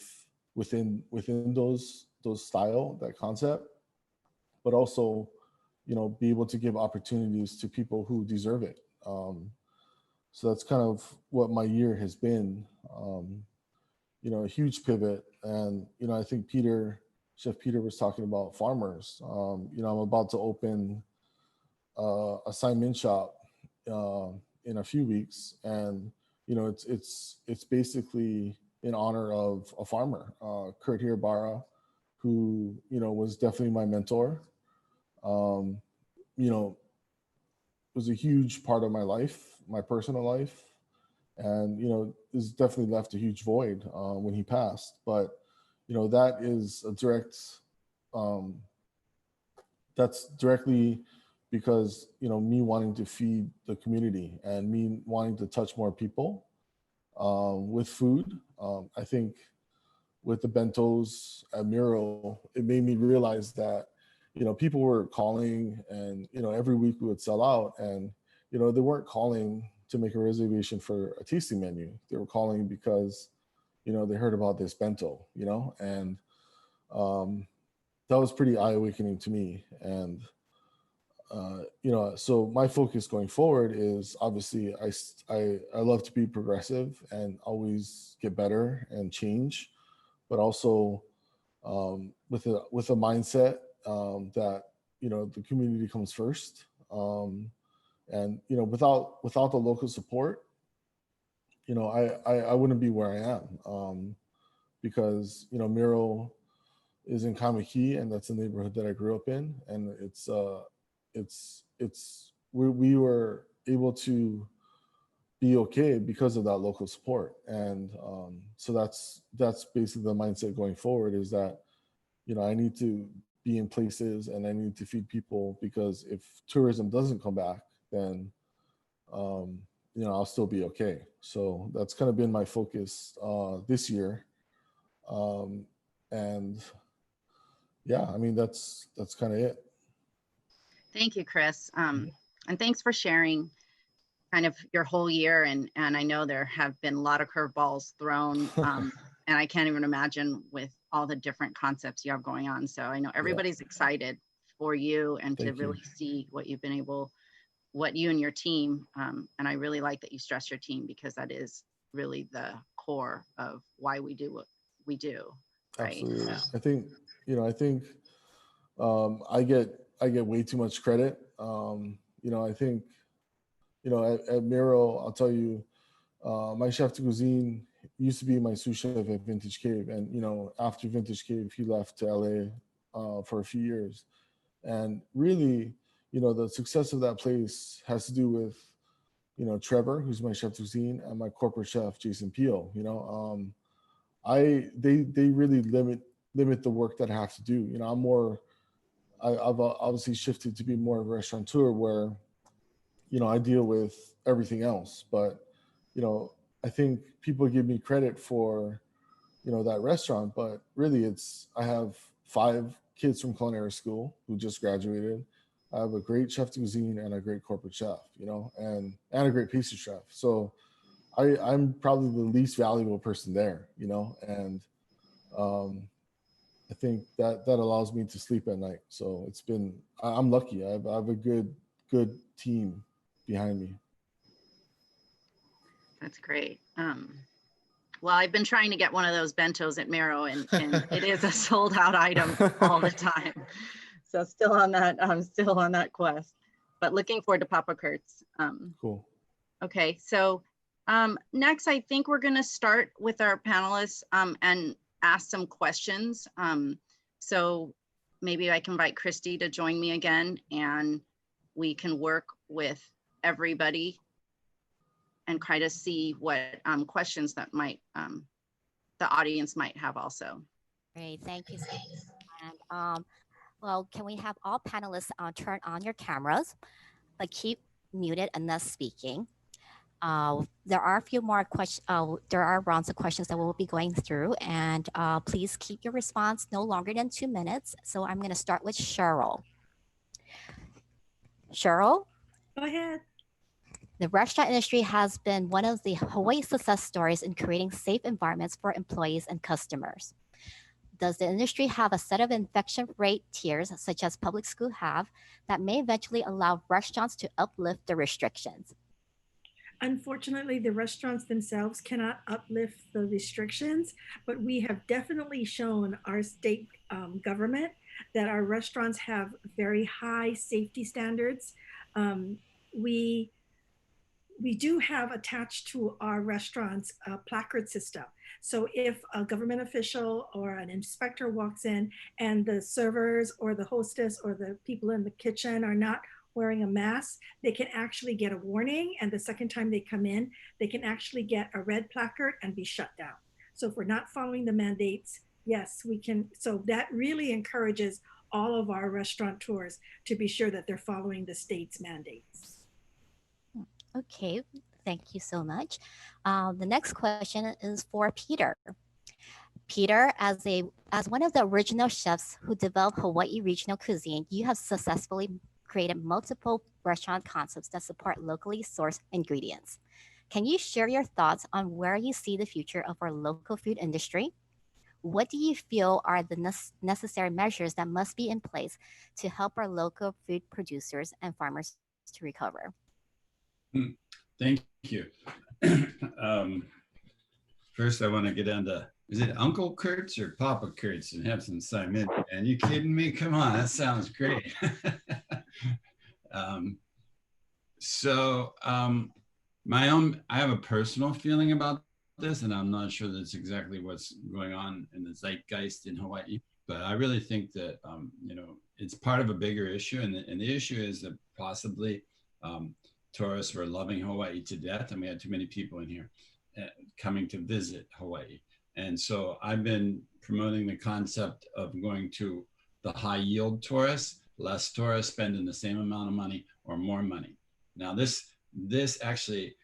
within those style, that concept, but also be able to give opportunities to people who deserve it. So that's kind of what my year has been. A huge pivot. And I think Chef Peter was talking about farmers. I'm about to open a Simon shop in a few weeks, and it's basically in honor of a farmer, Kurt Hierbara, who, was definitely my mentor. Was a huge part of my life, my personal life. And, this definitely left a huge void when he passed. But, that is a direct, that's directly because, me wanting to feed the community and me wanting to touch more people with food. I think with the bentos at Miro, it made me realize that, people were calling and, every week we would sell out and, they weren't calling to make a reservation for a tasting menu. They were calling because, they heard about this bento, and that was pretty eye-awakening to me. And, so my focus going forward is obviously I love to be progressive and always get better and change, but also with a mindset that the community comes first, and without the local support, I wouldn't be where I am, because Miro is in Kamiki, and that's the neighborhood that I grew up in, and we were able to be okay because of that local support. And so that's basically the mindset going forward, is that I need to be in places and I need to feed people, because if tourism doesn't come back, then I'll still be okay. So that's kind of been my focus this year. And yeah, I mean, that's kind of it. Thank you, Chris. And thanks for sharing kind of your whole year. And I know there have been a lot of curveballs thrown, and I can't even imagine with all the different concepts you have going on. So I know everybody's excited for you and to really see what you've been able, what you and your team, and I really like that you stress your team, because that is really the core of why we do what we do. Right? Absolutely. So. I think I get way too much credit. I think, at Miro, I'll tell you, my chef de cuisine used to be my sous chef at Vintage Cave. And, after Vintage Cave, he left to LA for a few years. And really, the success of that place has to do with, Trevor, who's my chef de cuisine, and my corporate chef, Jason Peel. They really limit the work that I have to do. I've obviously shifted to be more of a restaurateur where, I deal with everything else. But, I think people give me credit for, that restaurant, but really I have 5 kids from culinary school who just graduated. I have a great chef de cuisine and a great corporate chef, and a great pastry chef. So I'm probably the least valuable person there, and I think that allows me to sleep at night. So I'm lucky. I have a good team behind me. That's great. Well, I've been trying to get one of those bentos at Miro, and it is a sold out item all the time. So I'm still on that quest, but looking forward to Papa Kurt's. Cool. Okay, so next, I think we're going to start with our panelists and ask some questions. So maybe I can invite Christy to join me again, and we can work with everybody and try to see what questions that might the audience might have also. Great, thank you. And well, can we have all panelists turn on your cameras, but keep muted and not speaking. There are a few more questions. There are rounds of questions that we'll be going through, and please keep your response no longer than 2 minutes. So I'm going to start with Cheryl. Cheryl? Go ahead. The restaurant industry has been one of the Hawaii success stories in creating safe environments for employees and customers. Does the industry have a set of infection rate tiers, such as public schools have, that may eventually allow restaurants to uplift the restrictions? Unfortunately, the restaurants themselves cannot uplift the restrictions, but we have definitely shown our state government that our restaurants have very high safety standards. we do have attached to our restaurants a placard system. So if a government official or an inspector walks in and the servers or the hostess or the people in the kitchen are not wearing a mask, they can actually get a warning. And the second time they come in, they can actually get a red placard and be shut down. So if we're not following the mandates, yes, we can. So that really encourages all of our restaurateurs to be sure that they're following the state's mandates. Okay, thank you so much. The next question is for Peter. Peter, as one of the original chefs who developed Hawaii regional cuisine, you have successfully created multiple restaurant concepts that support locally sourced ingredients. Can you share your thoughts on where you see the future of our local food industry? What do you feel are the necessary measures that must be in place to help our local food producers and farmers to recover? Thank you. First, I want to get into, is it Uncle Kurtz or Papa Kurtz and have some Simon? And you kidding me? Come on, that sounds great. I have a personal feeling about this, and I'm not sure that's exactly what's going on in the zeitgeist in Hawaii. But I really think that it's part of a bigger issue, and the issue is that possibly tourists were loving Hawaii to death, and we had too many people in here coming to visit Hawaii. And so I've been promoting the concept of going to the high yield tourists, less tourists spending the same amount of money or more money. Now this actually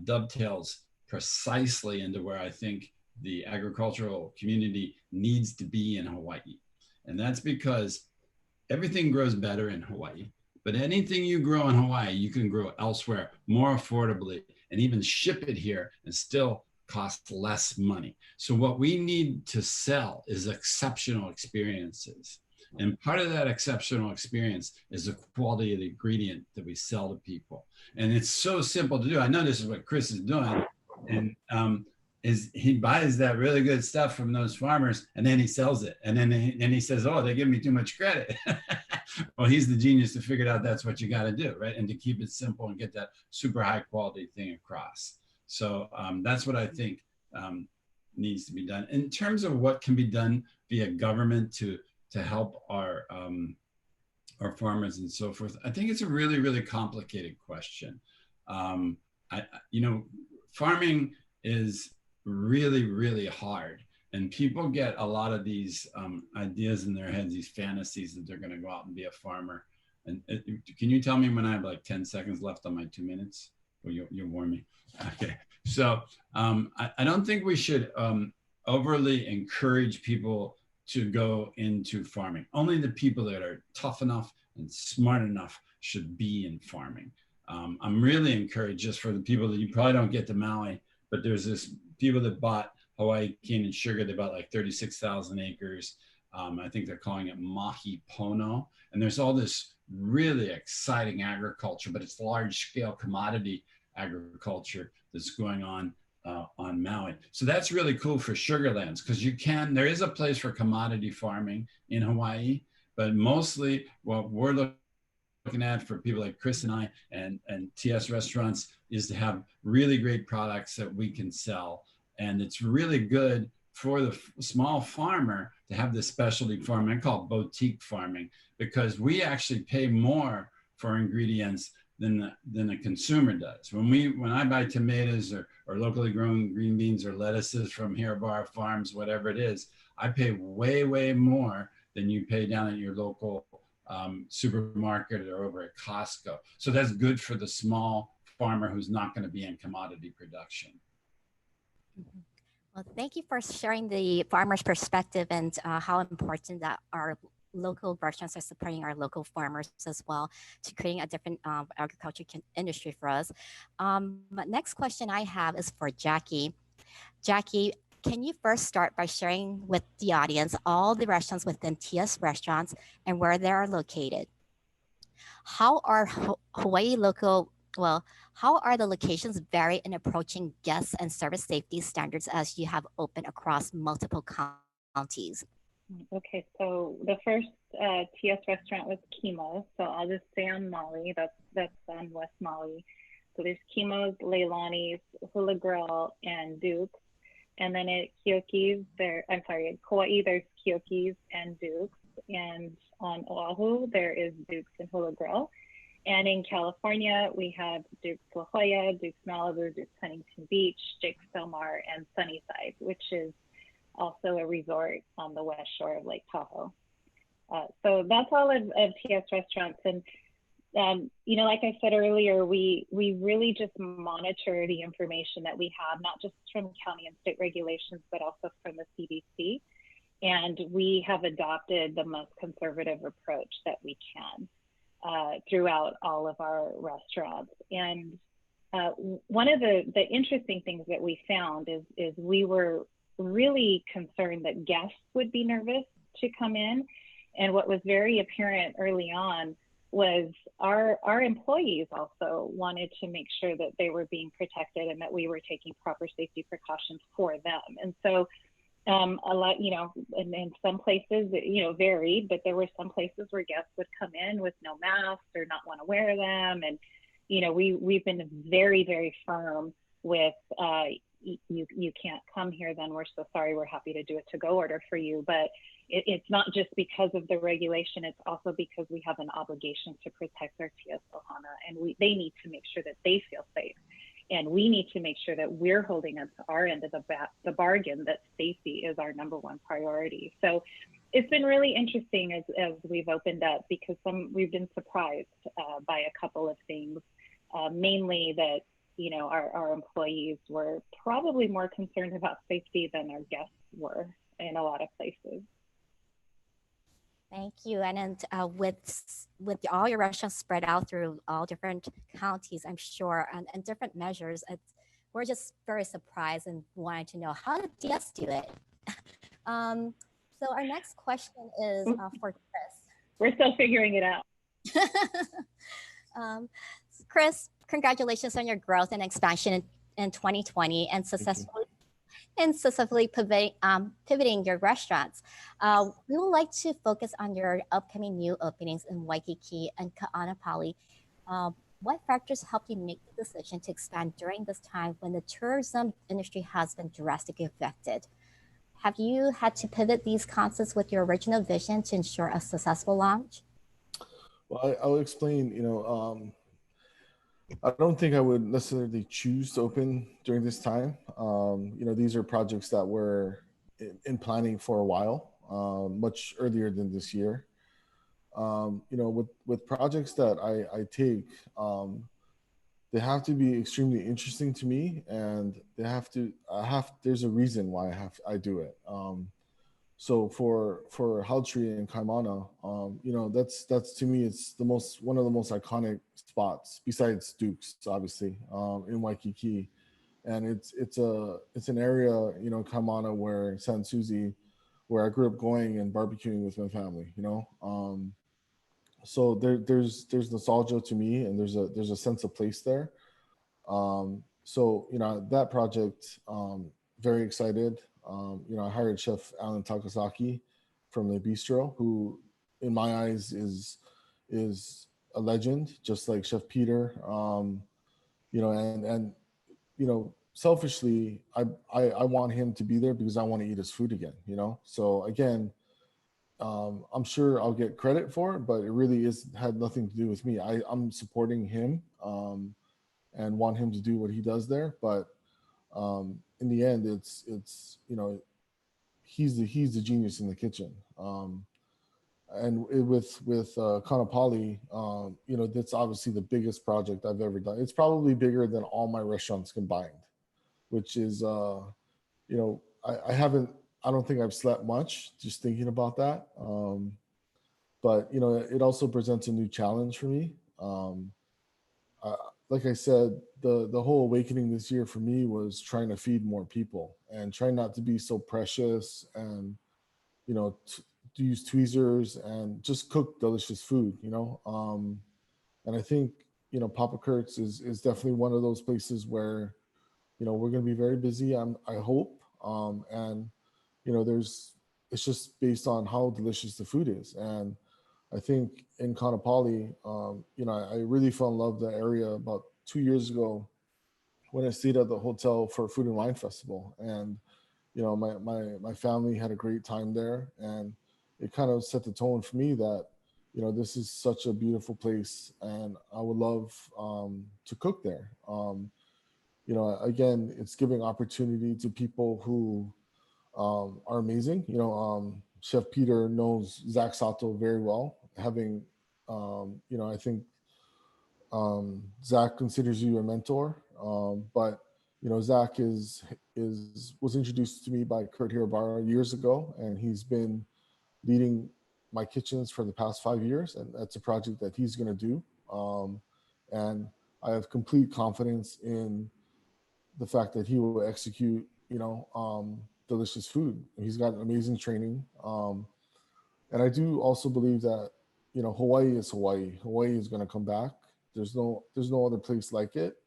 dovetails precisely into where I think the agricultural community needs to be in Hawaii. And that's because everything grows better in Hawaii, but anything you grow in Hawaii, you can grow elsewhere more affordably and even ship it here and still cost less money. So what we need to sell is exceptional experiences. And part of that exceptional experience is the quality of the ingredient that we sell to people. And it's so simple to do. I know this is what Chris is doing. And is he buys that really good stuff from those farmers and then he sells it. And then he says, oh, they give me too much credit. Well, he's the genius to figure out that's what you got to do, right? And to keep it simple and get that super high quality thing across. So that's what I think needs to be done. In terms of what can be done via government to help our farmers and so forth, I think it's a really, really complicated question. Farming is really, really hard. And people get a lot of these ideas in their heads, these fantasies that they're going to go out and be a farmer. And can you tell me when I have like 10 seconds left on my 2 minutes? Well, you'll warn me. Okay. So I don't think we should overly encourage people to go into farming. Only the people that are tough enough and smart enough should be in farming. I'm really encouraged just for the people that you probably don't get to Maui, but there's this people that bought Hawaii cane and sugar. They bought like 36,000 acres. I think they're calling it Mahi Pono. And there's all this really exciting agriculture, but it's large scale commodity agriculture that's going on Maui. So that's really cool for sugarlands because there is a place for commodity farming in Hawaii, but mostly what we're looking at for people like Chris and I and TS Restaurants is to have really great products that we can sell. And it's really good for the small farmer to have this specialty farming. I call it boutique farming because we actually pay more for ingredients than the consumer does. When I buy tomatoes or locally grown green beans or lettuces from Hirabar Farms, whatever it is, I pay way, way more than you pay down at your local supermarket or over at Costco. So that's good for the small farmer who's not going to be in commodity production. Well, thank you for sharing the farmer's perspective and how important that our local restaurants are supporting our local farmers as well to creating a different agriculture industry for us. Next question I have is for Jackie. Jackie, can you first start by sharing with the audience all the restaurants within TS Restaurants and where they are located? How are how are the locations vary in approaching guests and service safety standards as you have opened across multiple counties? Okay, so the first TS restaurant was Kima, so I'll just say on Maui. That's on West Maui. So there's Kimo's, Leilani's, Hula Grill, and Duke's. And then at Kauai, there's Kyoki's and Duke's. And on Oahu, there is Duke's and Hula Grill. And in California, we have Duke's La Jolla, Duke's Malibu, Duke's Huntington Beach, Jake's Del Mar, and Sunnyside, which is also a resort on the west shore of Lake Tahoe. So that's all of TS Restaurants. And you know, like I said earlier, we really just monitor the information that we have, not just from county and state regulations, but also from the CDC. And we have adopted the most conservative approach that we can throughout all of our restaurants. And one of the interesting things that we found is we were really concerned that guests would be nervous to come in. And what was very apparent early on was our employees also wanted to make sure that they were being protected and that we were taking proper safety precautions for them. And so a lot, you know, and in some places, you know, varied, but there were some places where guests would come in with no masks or not want to wear them. And, you know, we've been very, very firm with, you can't come here, then we're so sorry, we're happy to do a to-go order for you. But it's not just because of the regulation, it's also because we have an obligation to protect our TS Ohana, and they need to make sure that they feel safe. And we need to make sure that we're holding up to our end of the bargain, that safety is our number one priority. So it's been really interesting as we've opened up, because we've been surprised by a couple of things, mainly that, you know, our employees were probably more concerned about safety than our guests were in a lot of places. Thank you. And then with all your restaurants spread out through all different counties, I'm sure, and different measures, we're just very surprised and wanted to know, how did DS do it? So our next question is for Chris. We're still figuring it out. Chris, congratulations on your growth and expansion in 2020 and successfully pivoting your restaurants. We would like to focus on your upcoming new openings in Waikiki and Ka'anapali. What factors helped you make the decision to expand during this time when the tourism industry has been drastically affected? Have you had to pivot these concepts with your original vision to ensure a successful launch? Well, I'll explain. You know, I don't think I would necessarily choose to open during this time. You know, these are projects that were in planning for a while, much earlier than this year. You know, with projects that I take, they have to be extremely interesting to me, and there's a reason why I do it. So for Haltree and Kaimana, you know, that's to me, it's one of the most iconic spots besides Duke's, obviously, in Waikiki. And it's an area, you know, Kaimana, where San Suzy, where I grew up going and barbecuing with my family, you know. So there's nostalgia to me, and there's a sense of place there. So, you know, that project, very excited. You know, I hired Chef Alan Takasaki from the Bistro, who in my eyes is a legend, just like Chef Peter. You know, and you know, selfishly, I want him to be there because I want to eat his food again, you know. So again, I'm sure I'll get credit for it, but it really had nothing to do with me. I'm supporting him and want him to do what he does there, but in the end, it's you know, he's the genius in the kitchen. And with Kanapali, you know, that's obviously the biggest project I've ever done. It's probably bigger than all my restaurants combined, which is, you know, I don't think I've slept much just thinking about that. But, you know, it also presents a new challenge for me. Like I said, the whole awakening this year for me was trying to feed more people and trying not to be so precious, and, you know, to use tweezers and just cook delicious food, you know. And I think, you know, Papa Kurt's is definitely one of those places where, you know, we're going to be very busy. I hope. And, you know, it's just based on how delicious the food is. And I think in Kanapali, you know, I really fell in love with the area about 2 years ago when I stayed at the hotel for a food and wine festival. And, you know, my family had a great time there. And it kind of set the tone for me that, you know, this is such a beautiful place and I would love to cook there. You know, again, it's giving opportunity to people who are amazing. You know, Chef Peter knows Zach Sato very well. Having, you know, I think Zach considers you a mentor, but you know, Zach was introduced to me by Kurt Hirabara years ago, and he's been leading my kitchens for the past 5 years, and that's a project that he's going to do. And I have complete confidence in the fact that he will execute, you know, delicious food. He's got amazing training. And I do also believe that, you know, Hawaii is Hawaii. Hawaii is going to come back. There's no other place like it.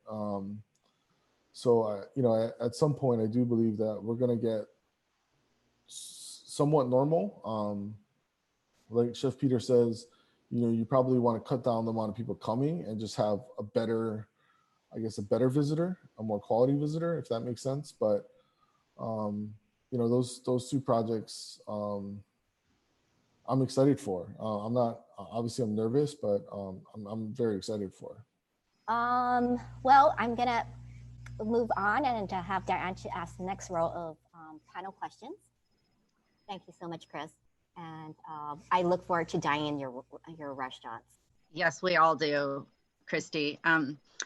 So, you know, at some point, I do believe that we're going to get somewhat normal. Like Chef Peter says, you know, you probably want to cut down the amount of people coming and just have a better, I guess, a better visitor, a more quality visitor, if that makes sense. But, you know, those two projects, I'm excited for. I'm not, obviously I'm nervous, but I'm very excited for. Well, I'm gonna move on and to have Diane to ask the next row of panel questions. Thank you so much, Chris. And I look forward to dining in your restaurants. Yes, we all do, Christy.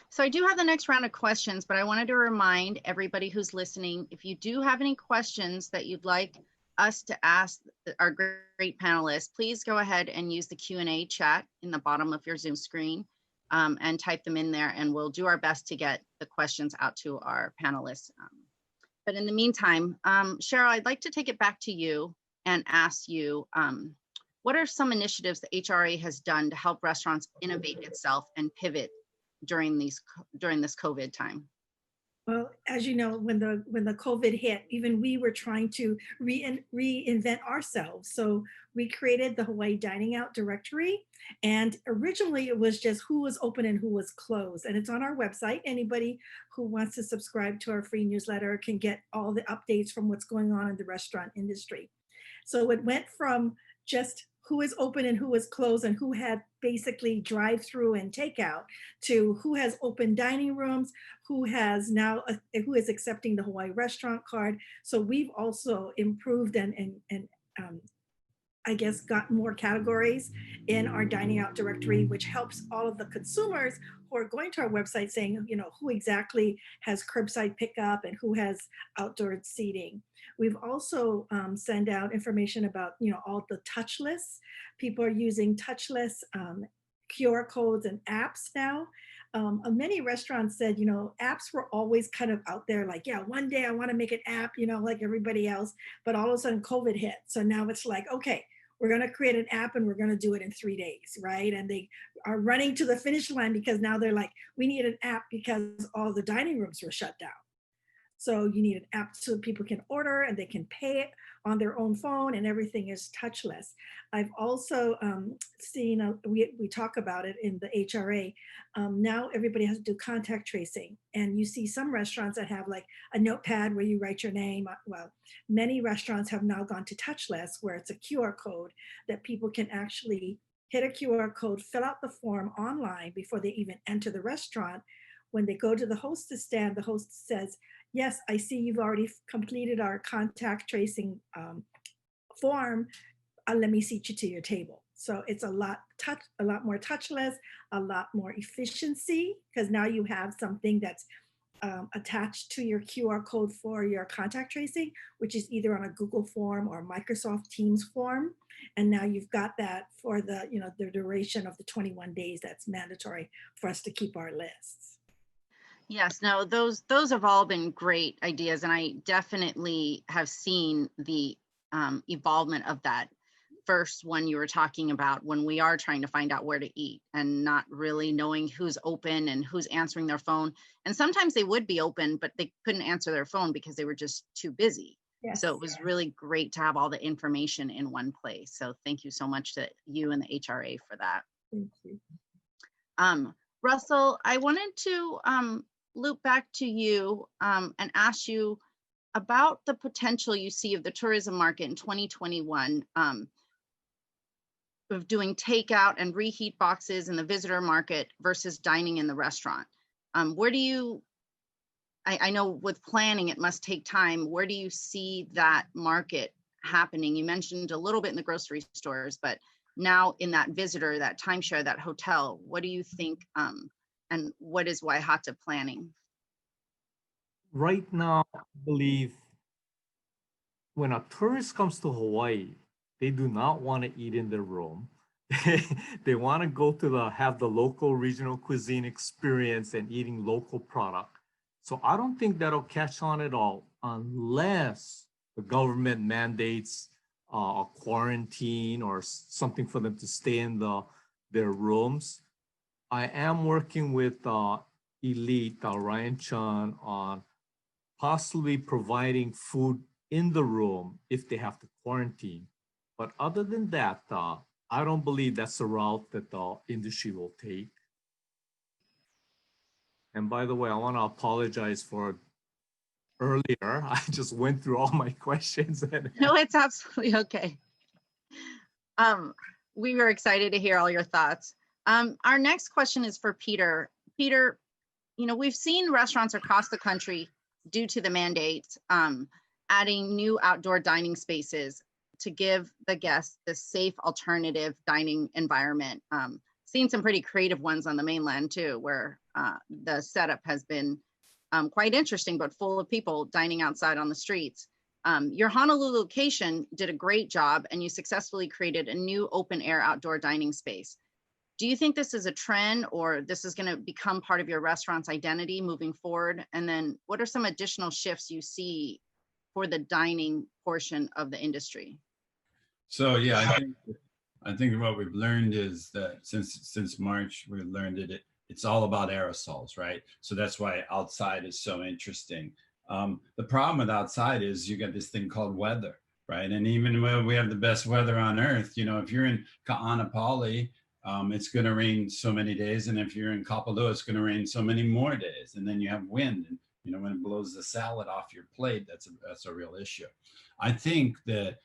So I do have the next round of questions, but I wanted to remind everybody who's listening, if you do have any questions that you'd like us to ask our great panelists, please go ahead and use the Q&A chat in the bottom of your Zoom screen and type them in there, and we'll do our best to get the questions out to our panelists. But in the meantime, Cheryl, I'd like to take it back to you and ask you, what are some initiatives the HRA has done to help restaurants innovate itself and pivot during this COVID time? Well, as you know, when the COVID hit, even we were trying to reinvent ourselves. So we created the Hawaii Dining Out directory. And originally it was just who was open and who was closed. And it's on our website. Anybody who wants to subscribe to our free newsletter can get all the updates from what's going on in the restaurant industry. So it went from just who is open and who is closed and who had basically drive-through and takeout to who has open dining rooms, who is accepting the Hawaii restaurant card. So we've also improved and I guess got more categories in our dining out directory, which helps all of the consumers who are going to our website saying, you know, who exactly has curbside pickup and who has outdoor seating. We've also sent out information about, you know, all the touchless. People are using touchless QR codes and apps now. Many restaurants said, you know, apps were always kind of out there like, yeah, one day I want to make an app, you know, like everybody else, but all of a sudden COVID hit. So now it's like, okay, we're going to create an app and we're going to do it in 3 days, right? And they are running to the finish line because now they're like, we need an app because all the dining rooms were shut down. So you need an app so people can order and they can pay it on their own phone and everything is touchless. I've also seen, we talk about it in the HRA, now everybody has to do contact tracing. And you see some restaurants that have like a notepad where you write your name. Well, many restaurants have now gone to touchless where it's a QR code that people can actually hit a QR code, fill out the form online before they even enter the restaurant. When they go to the hostess stand, the hostess says, yes, I see you've already completed our contact tracing form. Let me seat you to your table. So it's a lot more touchless, a lot more efficiency, because now you have something that's attached to your QR code for your contact tracing, which is either on a Google form or Microsoft Teams form. And now you've got that for the, you know, the duration of the 21 days that's mandatory for us to keep our lists. Yes, no, those have all been great ideas, and I definitely have seen the evolvement of that first one you were talking about when we are trying to find out where to eat and not really knowing who's open and who's answering their phone. And sometimes they would be open, but they couldn't answer their phone because they were just too busy. Yes. So it was really great to have all the information in one place. So thank you so much to you and the HRA for that. Thank you. Russell, I wanted to loop back to you and ask you about the potential you see of the tourism market in 2021 of doing takeout and reheat boxes in the visitor market versus dining in the restaurant. Where do you, I know with planning, it must take time. Where do you see that market happening? You mentioned a little bit in the grocery stores, but now in that visitor, that timeshare, that hotel, what do you think, and what is Hatta planning? Right now, I believe when a tourist comes to Hawaii, they do not want to eat in their room. They want to go to have the local regional cuisine experience and eating local product. So I don't think that'll catch on at all unless the government mandates a quarantine or something for them to stay in their rooms. I am working with Elite, Ryan Chun, on possibly providing food in the room if they have to quarantine. But other than that, I don't believe that's the route that the industry will take. And by the way, I want to apologize for earlier. I just went through all my questions. No, it's absolutely okay. We were excited to hear all your thoughts. Our next question is for Peter. Peter, you know, we've seen restaurants across the country, due to the mandates, adding new outdoor dining spaces to give the guests the safe alternative dining environment. Seen some pretty creative ones on the mainland too, where the setup has been quite interesting, but full of people dining outside on the streets. Your Honolulu location did a great job, and you successfully created a new open air outdoor dining space. Do you think this is a trend, or this is going to become part of your restaurant's identity moving forward? And then what are some additional shifts you see for the dining portion of the industry? So yeah, I think what we've learned is that since March, we've learned that it's all about aerosols, right? So that's why outside is so interesting. The problem with outside is you got this thing called weather, right? And even when we have the best weather on earth, you know, if you're in Ka'anapali, it's going to rain so many days, and if you're in Kapalua, it's going to rain so many more days. And then you have wind, and you know, when it blows the salad off your plate, that's a real issue. I think that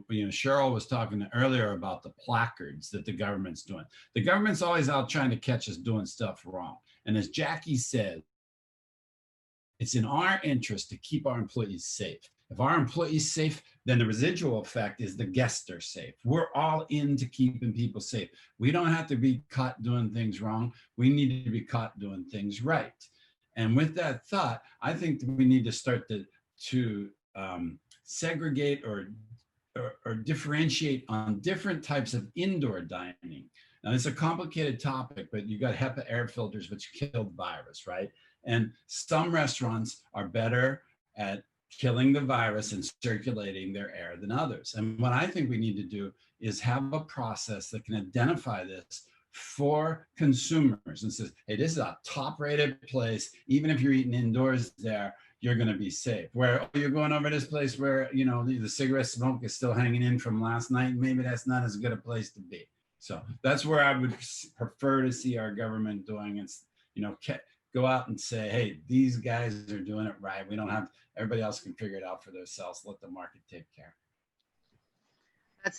you know, Cheryl was talking earlier about the placards that the government's doing. The government's always out trying to catch us doing stuff wrong. And as Jackie said, it's in our interest to keep our employees safe. If our employees safe, then the residual effect is the guests are safe. We're all into keeping people safe. We don't have to be caught doing things wrong. We need to be caught doing things right. And with that thought, I think that we need to start to segregate or differentiate on different types of indoor dining. Now, it's a complicated topic, but you got HEPA air filters, which kill the virus, right? And some restaurants are better at killing the virus and circulating their air than others. And what I think we need to do is have a process that can identify this for consumers and says, hey, this is a top-rated place. Even if you're eating indoors there, you're going to be safe. Where you're going over this place where, you know, the cigarette smoke is still hanging in from last night, maybe that's not as good a place to be. So that's where I would prefer to see our government doing. It's, you know, go out and say, hey, these guys are doing it right. We don't have, everybody else can figure it out for themselves. Let the market take care.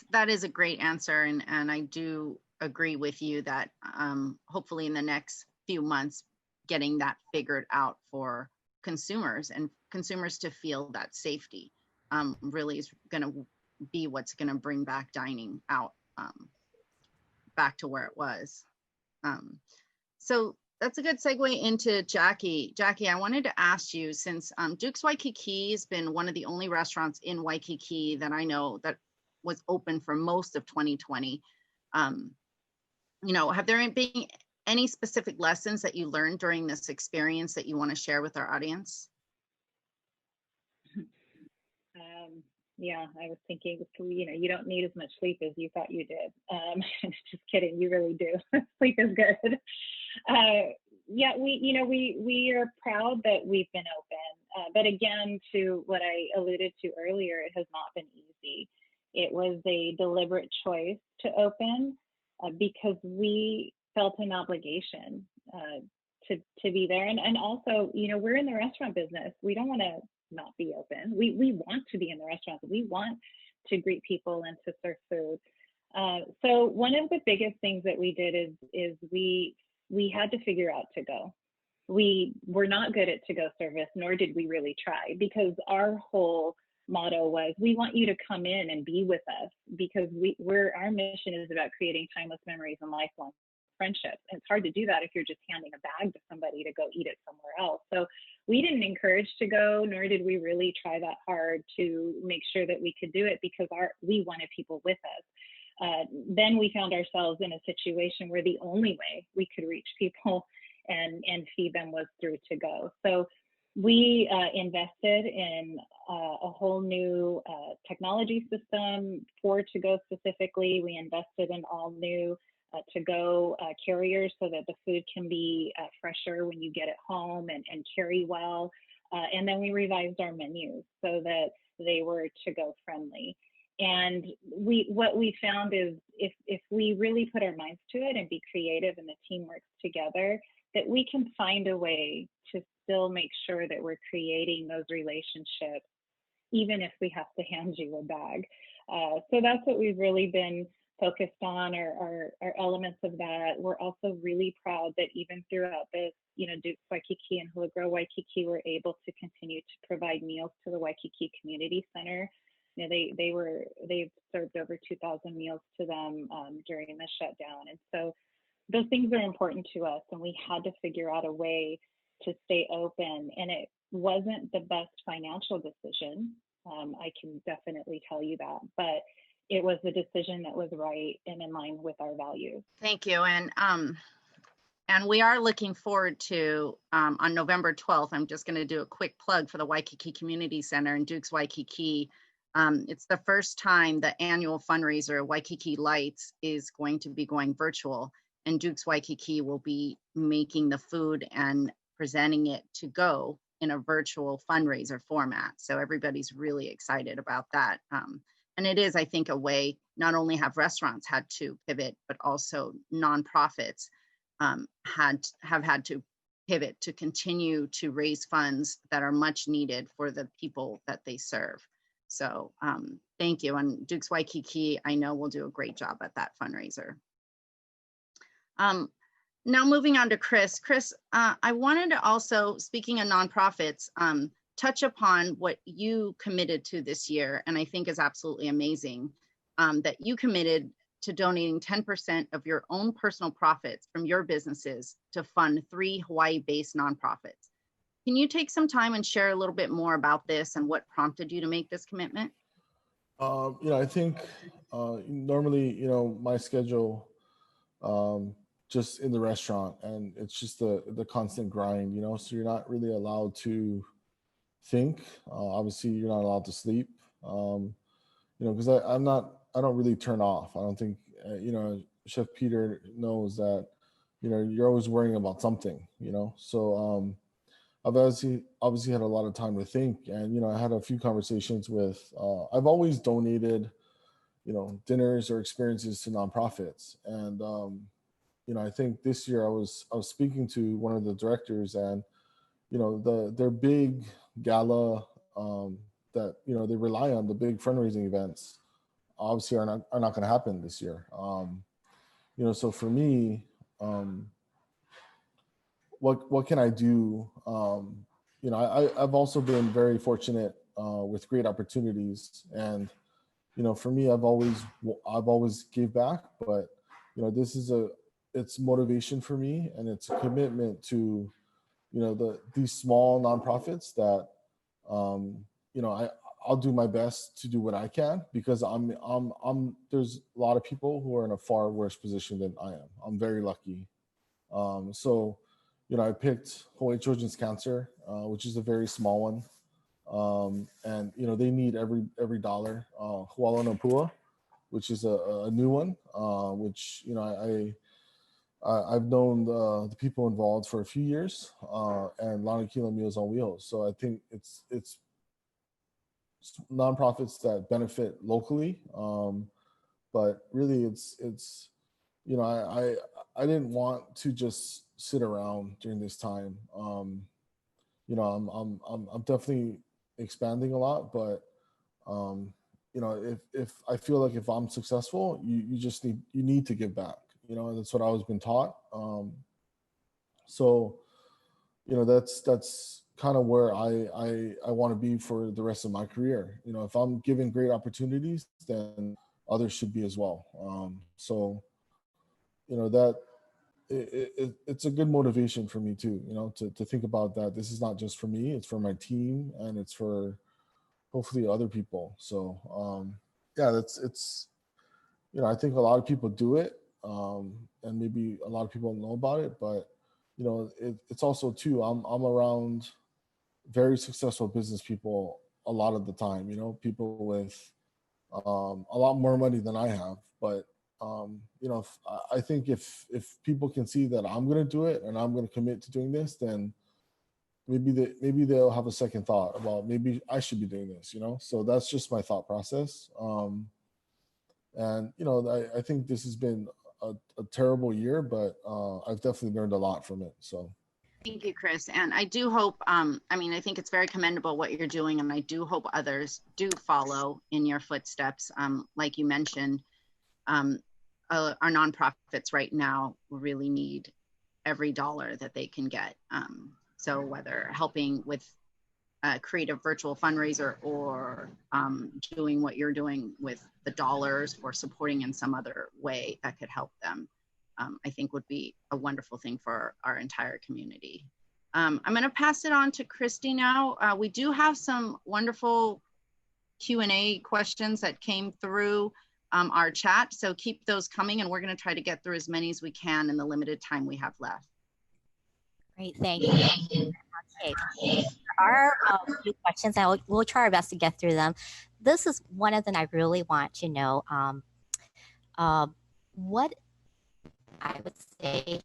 That is a great answer. And I do agree with you that hopefully in the next few months, getting that figured out for consumers and consumers to feel that safety really is going to be what's going to bring back dining out back to where it was. So that's a good segue into Jackie. Jackie, I wanted to ask you, since Duke's Waikiki has been one of the only restaurants in Waikiki that I know that was open for most of 2020. You know, have there been any specific lessons that you learned during this experience that you want to share with our audience? Yeah, I was thinking, you know, you don't need as much sleep as you thought you did. Just kidding, you really do. Sleep is good. Yeah, we are proud that we've been open. But again, to what I alluded to earlier, it has not been easy. It was a deliberate choice to open because we felt an obligation. to be there. And also, you know, we're in the restaurant business. We don't want to not be open. We want to be in the restaurants. We want to greet people and to serve food. So one of the biggest things that we did is we had to figure out to go. We were not good at to-go service, nor did we really try, because our whole motto was, we want you to come in and be with us, because our mission is about creating timeless memories and lifelong friendships. And it's hard to do that if you're just handing a bag to somebody to go eat it somewhere else. So we didn't encourage to go, nor did we really try that hard to make sure that we could do it, because we wanted people with us. Then we found ourselves in a situation where the only way we could reach people and feed them was through to go. So we invested in a whole new technology system for to go specifically. We invested in all new to go carriers so that the food can be fresher when you get it home and carry well. And then we revised our menus so that they were to go friendly. And what we found is if we really put our minds to it and be creative and the team works together, that we can find a way to still make sure that we're creating those relationships, even if we have to hand you a bag. So that's what we've really been focused on, are elements of that. We're also really proud that even throughout this, you know, Dukes Waikiki and Hula Grow Waikiki were able to continue to provide meals to the Waikiki Community Center. You know, they've served over 2,000 meals to them during the shutdown. And so those things are important to us, and we had to figure out a way to stay open. And it wasn't the best financial decision. I can definitely tell you that, but it was the decision that was right and in line with our values. Thank you. And we are looking forward to, on November 12th, I'm just going to do a quick plug for the Waikiki Community Center in Dukes Waikiki. It's the first time the annual fundraiser, Waikiki Lights, is going to be going virtual, and Dukes Waikiki will be making the food and presenting it to go in a virtual fundraiser format. So everybody's really excited about that. And it is, I think, a way, not only have restaurants had to pivot, but also nonprofits have had to pivot to continue to raise funds that are much needed for the people that they serve. So thank you. And Dukes Waikiki, I know, will do a great job at that fundraiser. Now moving on to Chris. Chris, I wanted to also, speaking of nonprofits, touch upon what you committed to this year, and I think is absolutely amazing, that you committed to donating 10% of your own personal profits from your businesses to fund 3 Hawaii-based nonprofits. Can you take some time and share a little bit more about this and what prompted you to make this commitment? You know, I think normally, you know, my schedule just in the restaurant, and it's just the constant grind, you know, so you're not really allowed to think. Obviously, you're not allowed to sleep, you know, because I don't really turn off. I don't think, you know, Chef Peter knows that, you know, you're always worrying about something, you know. So I've obviously had a lot of time to think, and, you know, I had a few conversations with, I've always donated, you know, dinners or experiences to nonprofits. And, you know, I think this year I was speaking to one of the directors, and, you know, their big gala that, you know, they rely on, the big fundraising events, obviously are not going to happen this year. You know, so for me, what can I do? You know, I've also been very fortunate with great opportunities, and, you know, for me, I've always gave back, but, you know, this is it's motivation for me, and it's a commitment to, you know, these small nonprofits that, you know, I'll do my best to do what I can, because there's a lot of people who are in a far worse position than I am. I'm very lucky. So, you know, I picked Hawaii Children's Cancer, which is a very small one. And, you know, they need every dollar. Huala no Pua, which is a new one, which, you know, I've known the people involved for a few years, and Lanakila Meals on Wheels. So I think it's nonprofits that benefit locally, but really it's you know, I didn't want to just sit around during this time. You know, I'm definitely expanding a lot, but you know, if I feel like if I'm successful, you need to give back. You know, that's what I was been taught. So, you know, that's kind of where I want to be for the rest of my career. You know, if I'm given great opportunities, then others should be as well. So, you know, that it's a good motivation for me too, you know, to think about that. This is not just for me, it's for my team, and it's for hopefully other people. So yeah, it's, you know, I think a lot of people do it, and maybe a lot of people don't know about it, but you know, it's also too, I'm around very successful business people a lot of the time, you know, people with a lot more money than I have. But you know, I think if people can see that I'm going to do it and I'm going to commit to doing this, then maybe they'll have a second thought about maybe I should be doing this. You know, so that's just my thought process. And you know, I think this has been a terrible year, but I've definitely learned a lot from it. So. Thank you, Chris. And I do hope, I mean, I think it's very commendable what you're doing, and I do hope others do follow in your footsteps. Like you mentioned, our nonprofits right now really need every dollar that they can get. So whether helping with a creative virtual fundraiser or doing what you're doing with the dollars or supporting in some other way that could help them, I think would be a wonderful thing for our entire community. I'm going to pass it on to Christy now. We do have some wonderful Q&A questions that came through our chat, so keep those coming, and we're going to try to get through as many as we can in the limited time we have left. Great, thank you. Okay, there are a few questions, and we'll try our best to get through them. This is one of them I really want to know. What I would say,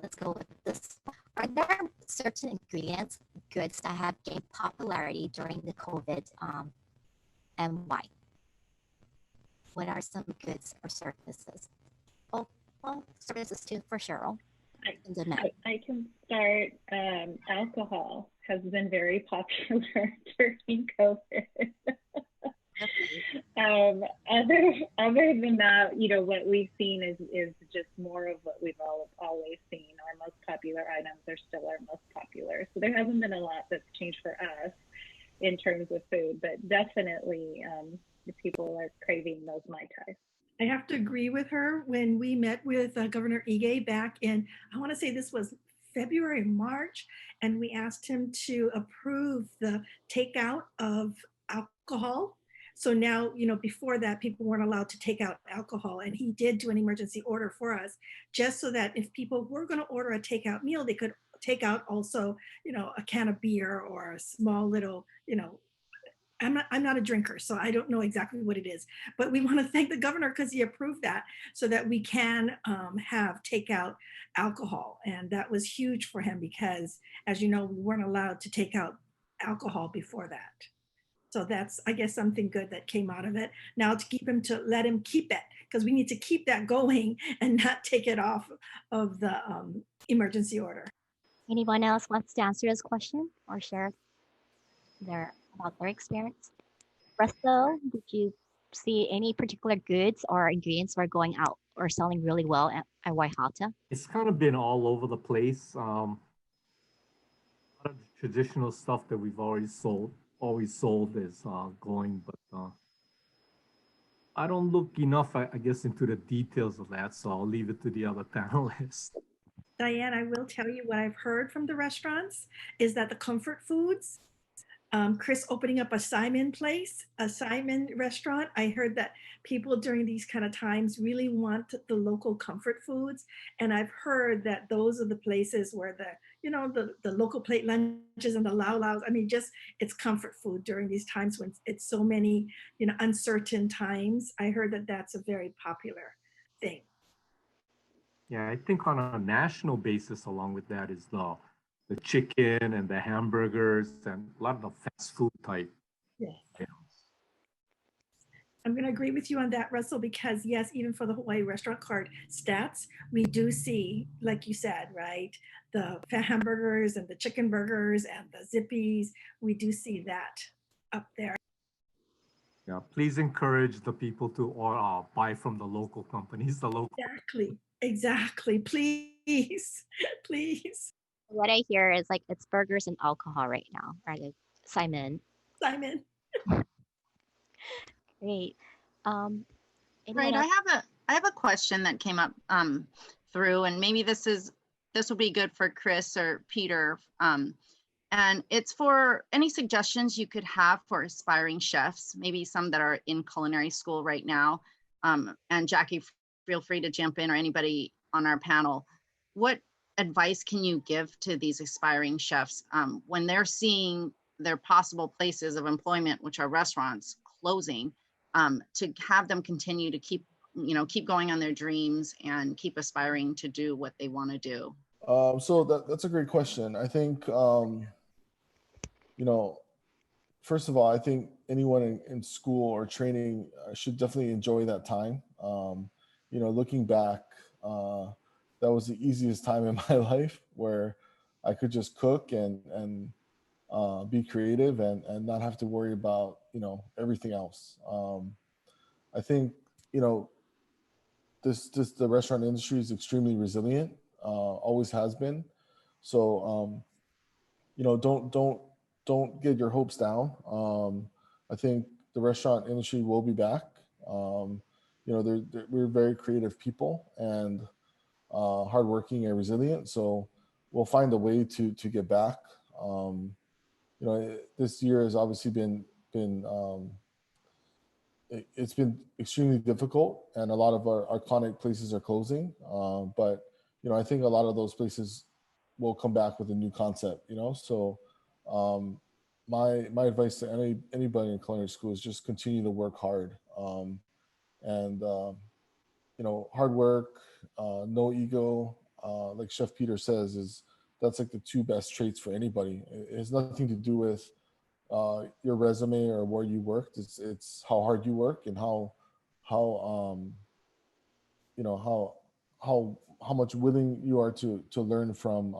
let's go with this. Are there certain ingredients, goods that have gained popularity during the COVID, and why? What are some goods or services? Oh, well, services too for Cheryl. I can start. Alcohol has been very popular during COVID. Other than that, you know, what we've seen is just more of what we've always seen. Our most popular items are still our most popular. So there hasn't been a lot that's changed for us in terms of food, but definitely people are craving those Mai Tais. I have to agree with her. When we met with Governor Ige back in, I want to say this was February, March, and we asked him to approve the takeout of alcohol. So now, you know, before that, people weren't allowed to take out alcohol, and he did do an emergency order for us, just so that if people were going to order a takeout meal, they could take out also, you know, a can of beer or a small little, you know, I'm not a drinker, so I don't know exactly what it is, but we want to thank the governor because he approved that so that we can have takeout alcohol. And that was huge for him because, as you know, we weren't allowed to take out alcohol before that. So that's, I guess, something good that came out of it. Now to let him keep it, because we need to keep that going and not take it off of the emergency order. Anyone else wants to answer this question or share about their experience? Resto, did you see any particular goods or ingredients were going out or selling really well at Hatta? It's kind of been all over the place. A lot of the traditional stuff that we've always sold is going, but I don't look enough, I guess, into the details of that, so I'll leave it to the other panelists. Diane, I will tell you what I've heard from the restaurants is that the comfort foods, Chris opening up a Simon restaurant. I heard that people during these kind of times really want the local comfort foods. And I've heard that those are the places where the local plate lunches and the lao laos, I mean, just it's comfort food during these times when it's so many, you know, uncertain times. I heard that that's a very popular thing. Yeah, I think on a national basis, along with that is the chicken and the hamburgers and a lot of the fast food type. Yes. items. I'm going to agree with you on that, Russell, because yes, even for the Hawaii restaurant card stats, we do see, like you said, right, the hamburgers and the chicken burgers and the zippies, we do see that up there. Yeah, please encourage the people to buy from the local companies, the local. Exactly. Please, please. What I hear is like it's burgers and alcohol right now, right? Simon. Great. Right, Else? I have a question that came up through, and maybe this will be good for Chris or Peter. And it's for any suggestions you could have for aspiring chefs, maybe some that are in culinary school right now. And Jackie, feel free to jump in, or anybody on our panel. What advice can you give to these aspiring chefs when they're seeing their possible places of employment, which are restaurants, closing, to have them continue to keep going on their dreams and keep aspiring to do what they want to do? So that's a great question. I think, first of all, I think anyone in school or training should definitely enjoy that time. Looking back, that was the easiest time in my life where I could just cook and be creative and not have to worry about, everything else. I think, the restaurant industry is extremely resilient, always has been. So, don't get your hopes down. I think the restaurant industry will be back. We're very creative people and hardworking and resilient. So we'll find a way to get back. This year has obviously been it's been extremely difficult, and a lot of our iconic places are closing. But I think a lot of those places will come back with a new concept. So my advice to anybody in culinary school is just continue to work hard, and hard work, no ego. Like Chef Peter says, that's like the two best traits for anybody. It has nothing to do with your resume or where you worked. It's how hard you work and how much willing you are to learn from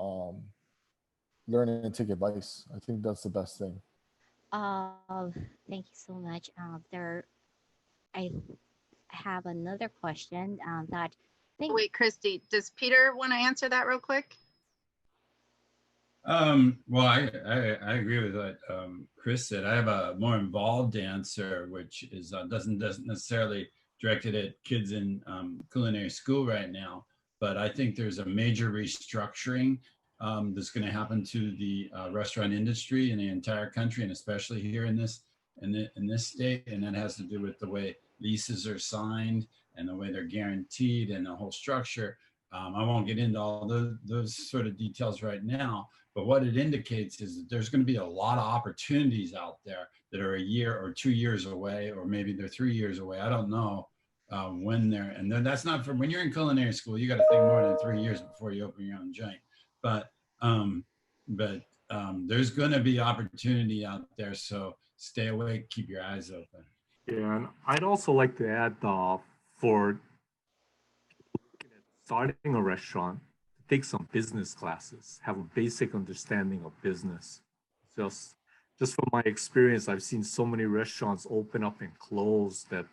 learn and take advice. I think that's the best thing. Thank you so much. I have another question that. Wait, Christy, does Peter want to answer that real quick? Well, I agree with what Chris said. I have a more involved answer, which is doesn't necessarily directed at kids in culinary school right now, but I think there's a major restructuring that's going to happen to the restaurant industry in the entire country, and especially here in this state, and that has to do with the way leases are signed and the way they're guaranteed and the whole structure. I won't get into all those sort of details right now, but what it indicates is that there's going to be a lot of opportunities out there that are a year or 2 years away, or maybe they're 3 years away. I don't know when they're, and then that's not for when you're in culinary school, you got to think more than 3 years before you open your own joint. But there's going to be opportunity out there. So stay awake, keep your eyes open. Yeah, and I'd also like to add for starting a restaurant, take some business classes, have a basic understanding of business. Just from my experience, I've seen so many restaurants open up and close that,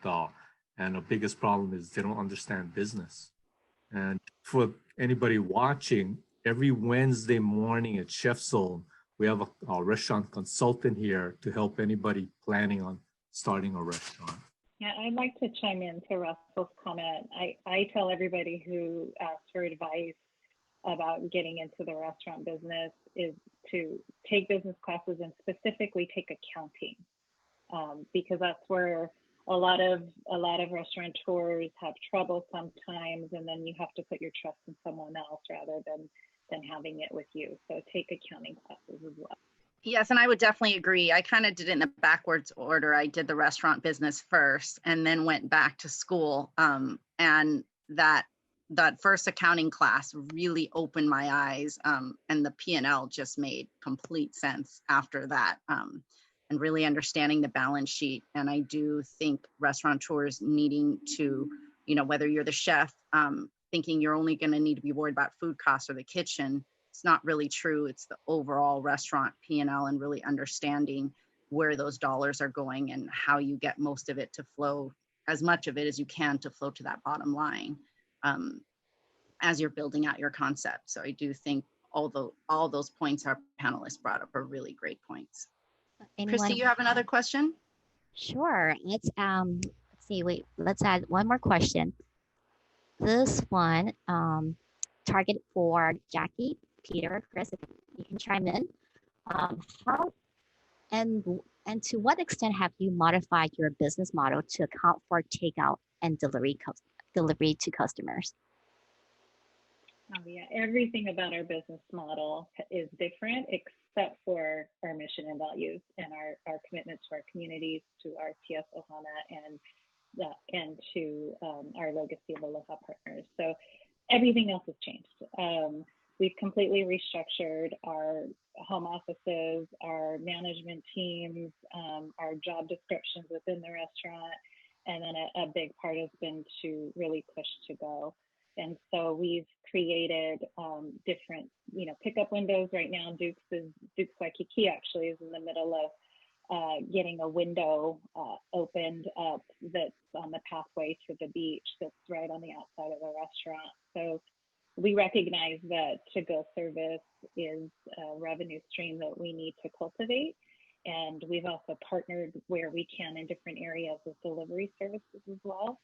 and the biggest problem is they don't understand business. And for anybody watching, every Wednesday morning at Chef Zone, we have a restaurant consultant here to help anybody planning on starting a restaurant. Yeah, I'd like to chime in to Russell's comment. I tell everybody who asks for advice about getting into the restaurant business is to take business classes and specifically take accounting, because that's where a lot of restaurateurs have trouble sometimes, and then you have to put your trust in someone else rather than having it with you. So take accounting classes as well. Yes, and I would definitely agree. I kind of did it in the backwards order. I did the restaurant business first and then went back to school. And that first accounting class really opened my eyes, and the P&L just made complete sense after that. and really understanding the balance sheet. And I do think restaurateurs needing to, whether you're the chef, thinking you're only going to need to be worried about food costs or the kitchen, it's not really true. It's the overall restaurant P&L and really understanding where those dollars are going and how you get most of it to flow, as much of it as you can to flow to that bottom line as you're building out your concept. So I do think all those points our panelists brought up are really great points. Christy, you have another question? Sure. Let's see. Wait. Let's add one more question. This one target for Jackie, Peter, Chris, if you can chime in. How and to what extent have you modified your business model to account for takeout and delivery to customers? Oh, yeah, everything about our business model is different except for our mission and values and our commitment to our communities, to our TS Ohana, and to our legacy of Aloha partners. So everything else has changed. We've completely restructured our home offices, our management teams, our job descriptions within the restaurant, and then a big part has been to really push to go. And so we've created different, pickup windows. Right now, Duke's Waikiki actually is in the middle of getting a window opened up that's on the pathway to the beach that's right on the outside of the restaurant. So we recognize that to-go service is a revenue stream that we need to cultivate. And we've also partnered where we can in different areas with delivery services as well.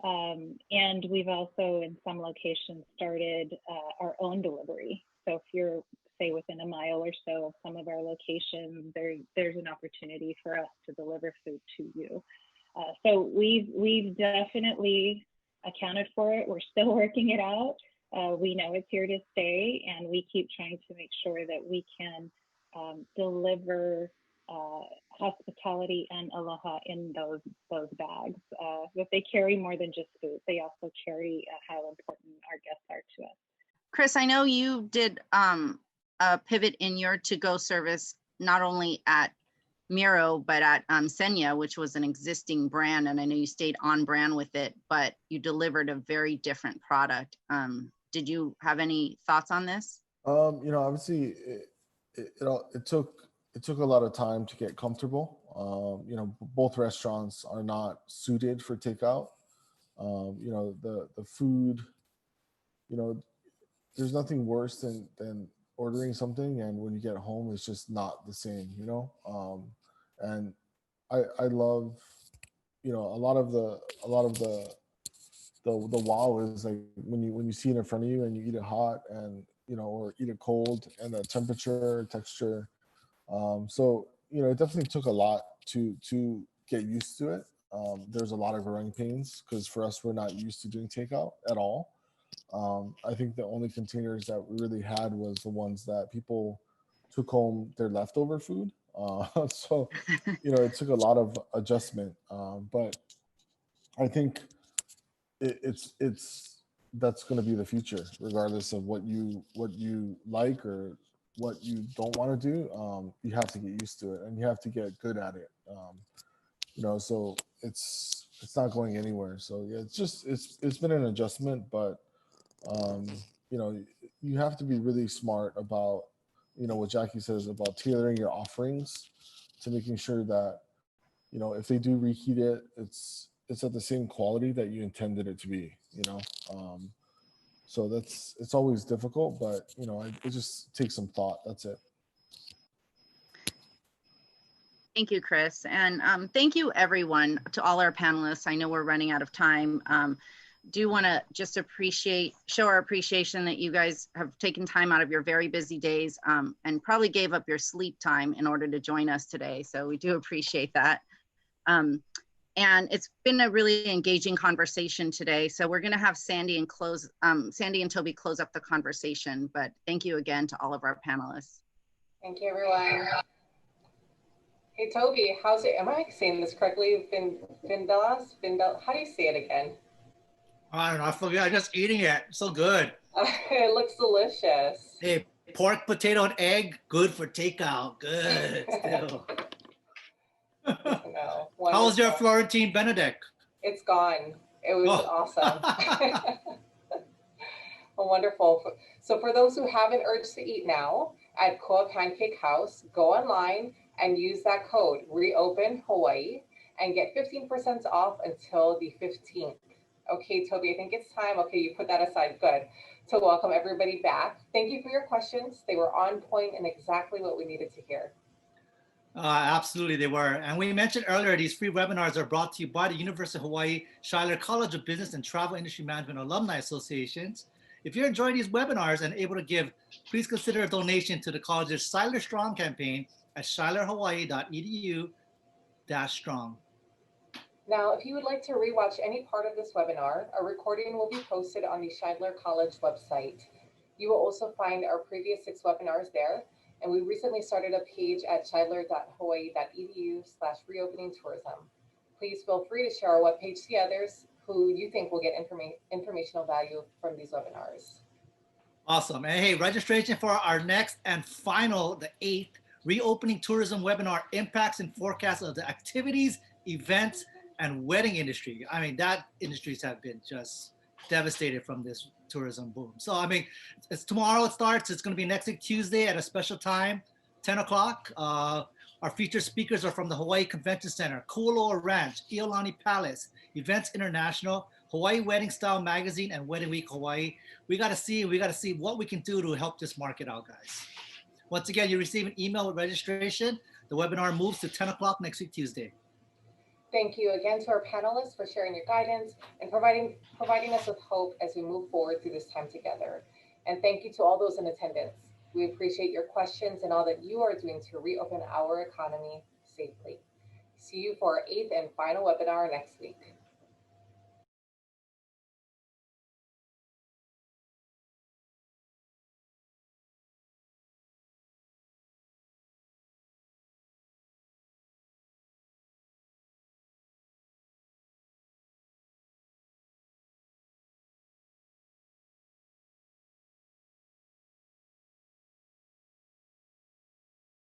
And we've also, in some locations, started our own delivery. So if you're, say, within a mile or so of some of our locations, there's an opportunity for us to deliver food to you. So we've definitely accounted for it. We're still working it out. We know it's here to stay, and we keep trying to make sure that we can deliver hospitality and aloha in those bags. That they carry more than just food. They also carry how important our guests are to us. Chris, I know you did a pivot in your to-go service, not only at Miro, but at Senya, which was an existing brand. And I know you stayed on brand with it, but you delivered a very different product. Did you have any thoughts on this? Obviously it took a lot of time to get comfortable. Both restaurants are not suited for takeout. The food, there's nothing worse than ordering something and when you get home, it's just not the same, and I love, a lot of the wow is like when you see it in front of you and you eat it hot and, or eat it cold, and the temperature, texture. So, it definitely took a lot to get used to it. There's a lot of growing pains because for us, we're not used to doing takeout at all. I think the only containers that we really had was the ones that people took home their leftover food. So, it took a lot of adjustment. But I think that's going to be the future, regardless of what you like or what you don't want to do. You have to get used to it and you have to get good at it. So it's not going anywhere. So yeah, it's been an adjustment, but you have to be really smart about, what Jackie says about tailoring your offerings to making sure that, if they do reheat it, it's at the same quality that you intended it to be, so it's always difficult, but it just takes some thought. That's it. Thank you, Chris. And thank you everyone, to all our panelists. I know we're running out of time. Do want to just show our appreciation that you guys have taken time out of your very busy days and probably gave up your sleep time in order to join us today. So we do appreciate that. And it's been a really engaging conversation today. So we're going to have Sandy and Toby close up the conversation. But thank you again to all of our panelists. Thank you, everyone. Hey, Toby, how's it? Am I saying this correctly? Vindal? How do you say it again? I don't know. I forget. I'm just eating it. So good. It looks delicious. Hey, pork, potato, and egg, good for takeout. Good. Still. No, How was your wonderful. Florentine Benedict? It's gone. It was Oh. awesome. Oh, wonderful. So for those who have an urge to eat now at Koa Pancake House, go online and use that code reopen Hawaii and get 15% off until the 15th. Okay, Toby, I think it's time. Okay, you put that aside. Good. To welcome everybody back. Thank you for your questions. They were on point and exactly what we needed to hear. Absolutely, they were. And we mentioned earlier, these free webinars are brought to you by the University of Hawaii Shidler College of Business and Travel Industry Management Alumni Associations. If you're enjoying these webinars and able to give, please consider a donation to the college's Shidler Strong campaign at shidlerhawaii.edu/strong. Now, if you would like to rewatch any part of this webinar, a recording will be posted on the Shidler College website. You will also find our previous 6 webinars there, and we recently started a page at shidler.hawaii.edu/reopening tourism. Please feel free to share our webpage to others who you think will get informational value from these webinars. Awesome. And hey, registration for our next and final, the 8th Reopening Tourism webinar, Impacts and Forecasts of the Activities, Events, and Wedding Industry. I mean, that industries have been just devastated from this tourism boom. So, I mean, it's tomorrow it starts. It's going to be next week, Tuesday at a special time, 10 o'clock. Our featured speakers are from the Hawaii Convention Center, Kualoa Ranch, Iolani Palace, Events International, Hawaii Wedding Style Magazine, and Wedding Week Hawaii. We got to see what we can do to help this market out, guys. Once again, you receive an email with registration. The webinar moves to 10 o'clock next week, Tuesday. Thank you again to our panelists for sharing your guidance and providing us with hope as we move forward through this time together. And thank you to all those in attendance. We appreciate your questions and all that you are doing to reopen our economy safely. See you for our 8th and final webinar next week.